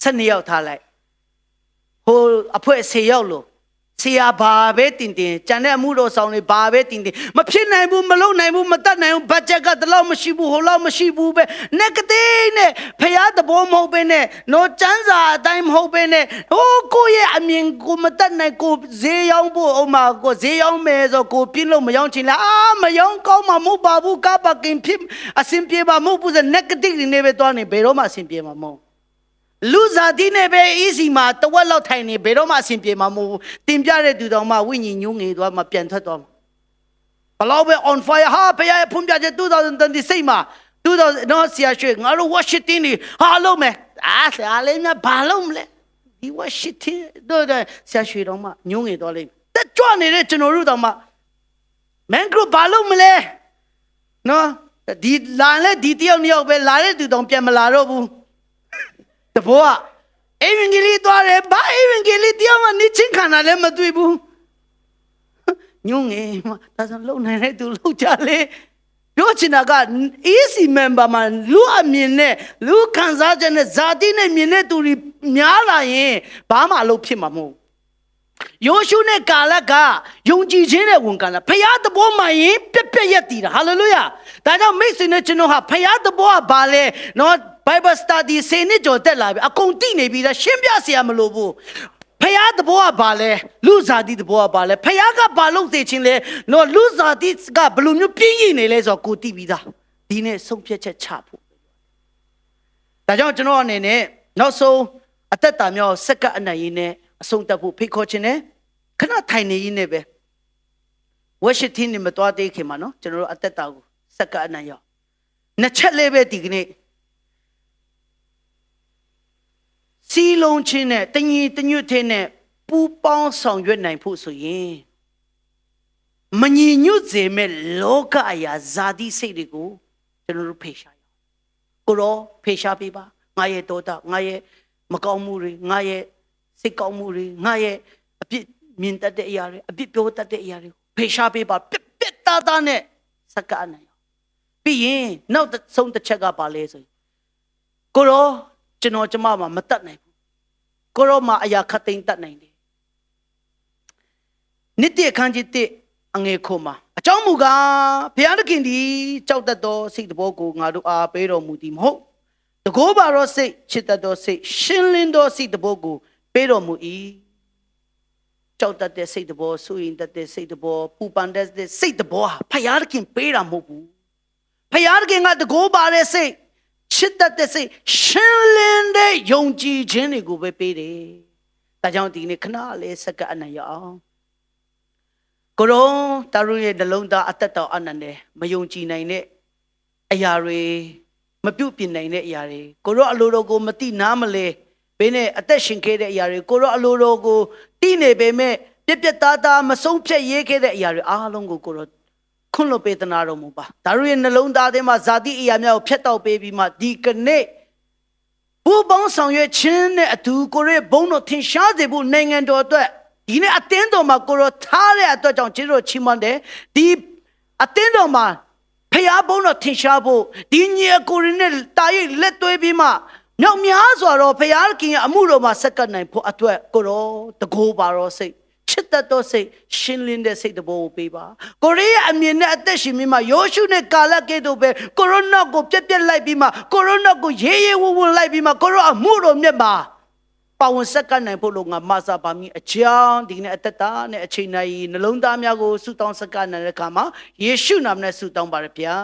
12ယောက်ထားလိုက်ဟိုအဖွဲ့10ယောက်လို့ဆရာဘာပဲတင်တင်ကြံတဲ့အမှုတော်ဆောင်တွေဘာပဲတင်တင်မဖြစ်နိုင်ဘူးမလုပ်နိုင်ဘူးမတတ်နိုင်ဘူးဘတ်ဂျက်ကတလောက်မရှိဘူးဟိုလောက်မရှိဘူးပဲ negative နဲ့ဖျားသဘောမဟုတ်ပဲနဲ့နော်စံစာအတိုင်းမဟုတ်ပဲနဲ့ဟိုကိုယ့်ရဲ့အမြင်ကိုမတတ်နိုင်ကိုဈေးရောင်းဖို့ဥမာကိုဈေးရောင်းမယ်ဆိုကိုပြင်းလို့မရောင်းချင်လားမရောင်းကောင်းမှာမဟုတ်ပါဘူးကားပါကင်ဖြစ်အဆင်ပြေပါမဟုတ်ဘူးဆို negative တွေနဲ့ပဲသွားနေဘယ်တော့မှအဆင်ပြေမှာမဟုတ်လူစားတိနဲ့ပဲ easy မှာတဝက်လောက်ထိုင်နေဘယ်တော့မှအဆင်ပြေမှာမဟုတ်ဘူးတင်ပြတဲ့သူတော်မှဝိညာဉ်ညုံငယ်သွားမှပြန်ထွက်သွားမှာဘလောက်ပဲ on fire ဟာဖခင်ဖွင့်ပြချက်2026မှာ2000နော်ဆရာရွှေငါတို့ worship တင်းနေဟာလုပ်မယ်ဆရာလေးများဘာလုပ်မလဲဒီ worship တင်းတို့ဆရာရွှေတော်မှညုံငယ်သွားလိမ့်မယ်တက်ကြွနေတဲ့ကျွန်တော်တို့တော်မှ man group ဘာလုပ်မလဲနော်ဒီလာလဲဒီတယောက်နှစ်ယောက်ပဲလာတဲ့သူတော်ပြန်မလာတော့ဘူးတဘောကအဗင်ဂေလိသွားတယ်ဘာအဗင်ဂေလိတရားမှနေချင်းခံတာလည်းမတွေ့ဘူးညုံငယ်မှာဒါဆိုလုံနိုင်တဲ့သူလုံကြလေပြောချင်တာက EC member မှာလူအမြင်နဲ့လူခံစားချက်နဲ့ဇာတိနဲ့မြင်တဲ့သူတွေများလာရင်ဘာမှအလုပ်ဖြစ်မှာမဟုတ်ယောရှုနဲ့ကာလကယုံကြည်ခြင်းနဲ့ဝန်ခံတာဖခင်သဘောမှရင်ပြက်ပြက်ရက်တည်တာဟာလေလုယာဒါကြောင့်မိတ်ဆွေနဲ့ကျွန်တော်ဟာဖခင်သဘောကဘာလဲနော်Bible study 10နှစ်ကျော်တက်လာပြီအကုန်သိနေပြီလားရှင်းပြเสียမလို့ဘူးဖခင်သဘောကဘာလဲလူစားတိသဘောကဘာလဲဖခင်ကဘာလုပ်စေခြင်းလဲနော်လူစားတိကဘယ်လိုမျိုးပြင်းရည်နေလဲဆိုတော့ကိုသိပြီးသားဒီနေ့ဆုံးဖြတ်ချက်ချဖို့ဒါကြောင့်ကျွန်တော်အနေနဲ့နောက်ဆုံးအသက်တာမျိုးစက္ကအနက်ရင်းနဲ့အဆုံးသတ်ဖို့ဖိတ်ခေါ်ခြင်းနဲ့ခဏထိုင်နေရင်းနဲ့ပဲ worship team နဲ့မတော်သေးခင်မှာနော်ကျွန်တော်တို့အသက်တာကိုစက္ကအနက်ရောက်နှစ်ချက်လေးပဲဒီကနေ့စီလုံးချင်းနဲ့တညီတညွတ်တဲ့နဲ့ပူပေါင်းဆောင်ရွက်နိုင်ဖို့ဆိုရင်မညီညွတ်စေမဲ့လောကအရာဇာတိစိတ်တွေကိုကျွန်တော်တို့ဖေရှားရအောင်ကိုရောဖေရှားပေးပါငါရဲ့တောတာငါရဲ့မကောင်းမှုတွေငါရဲ့စိတ်ကောင်းမှုတွေငါရဲ့အပြစ်မြင်တတ်တဲ့အရာတွေအပြစ်ပြောတတ်တဲ့အရာတွေဖေရှားပေးပါပြက်သားသားနဲ့စကားနိုင်အောင်ပြီးရင်နောက်ဆုံးတစ်ချက်ကပါလဲဆိုရင်ကိုရောကျွန်တော်ကျမမှာမတတ်နိုင်ဘူးကိုရောမှာအရာခတ်သိမ်းတတ်နိုင်တယ်နိတ္တခန်းကြီးတဲ့အငယ်ခုမှာအကြောင်းမူကားဘုရားသခင်သည်ကြောက်တတ်သောစိတ်တဘောကိုငါတို့အားပေးတော်မူသည်မဟုတ်တကောပါသောစိတ်ချစ်တတ်သောစိတ်ရှင်းလင်းသောစိတ်တဘောကိုပေးတော်မူ၏ကြောက်တတ်တဲ့စိတ်တဘောဆူရင်တတ်တဲ့စိတ်တဘောပူပန်တဲ့စိတ်တဘောဟာဘုရားသခင်ပေးတာမဟုတ်ဘူးဘုရားသခင်ကတကောပါတဲ့စိတ်ချစ်တတ်တဲ့စိတ်ရှင်းလင်းတဲ့ယုံကြည်ခြင်းတွေကိုပဲပေးတယ်။ဒါကြောင့်ဒီနေ့ခဏလေးစက္ကအနံ့ရအောင်ကိုရောတာရုရဲ့နှလုံးသားအသက်တော်အနံ့နဲ့မယုံကြည်နိုင်တဲ့အရာတွေမပြုတ်ပြနိုင်တဲ့အရာတွေကိုရောအလိုတော်ကိုမတိနားမလဲဘင်းနဲ့အသက်ရှင်ခဲ့တဲ့အရာတွေကိုရောအလိုတော်ကိုတိနေပေမဲ့ပြက်ပြက်သားသားမဆုံးဖြတ်ရေးခဲ့တဲ့အရာတွေအားလုံးကိုရောခွန်လိုပေးသနာတော်မူပါဒါတို့ရဲ့နှလုံးသားထဲမှာဇာတိအရာများကိုဖျက်တောက်ပေးပြီးမှဒီကနေ့ဘူပေါင်းဆောင်ရွက်ခြင်းနဲ့အတူကိုရဲ့ဘုန်းတော်ထင်ရှားစေဖို့နိုင်ငံတော်အတွက်ဒီနေ့အသင်းတော်မှာကိုရောထားတဲ့အတွက်ကြောင့်ကျေးဇူးတော်ချီးမွမ်းတယ်ဒီအသင်းတော်မှာဖျားဘုန်းတော်ထင်ရှားဖို့ဒီညီအကိုရင်းနဲ့တာရိတ်လက်သွေးပြီးမှမြောက်များစွာတော့ဖျားခင်ရဲ့အမှုတော်မှာဆက်ကပ်နိုင်ဖို့အတွက်ကိုရောတကိုးပါတော့စိတ်ချစ်တတ်သောစိတ်ရှင်းလင်းတဲ့စိတ်တဘောကိုပေးပါကိုရီးယားအမြင်နဲ့အသက်ရှင်ပြီးမှယောရှုနဲ့ကာလကဲ့သို့ပဲကိုရိုနာကိုပြက်ပြက်လိုက်ပြီးမှကိုရိုနာကိုရေးရေးဝဝလိုက်ပြီးမှကိုရောအမှုတော်မြတ်မှာပါဝင်ဆက်ကပ်နိုင်ဖို့လို့ငါမဆာပါမီအကြောင်းဒီနေ့အသက်တာနဲ့အချိန်တိုင်းနှလုံးသားများကိုဆုတောင်းဆက်ကပ်နိုင်တဲ့အခါမှာယေရှုနာမနဲ့ဆုတောင်းပါရဗျာ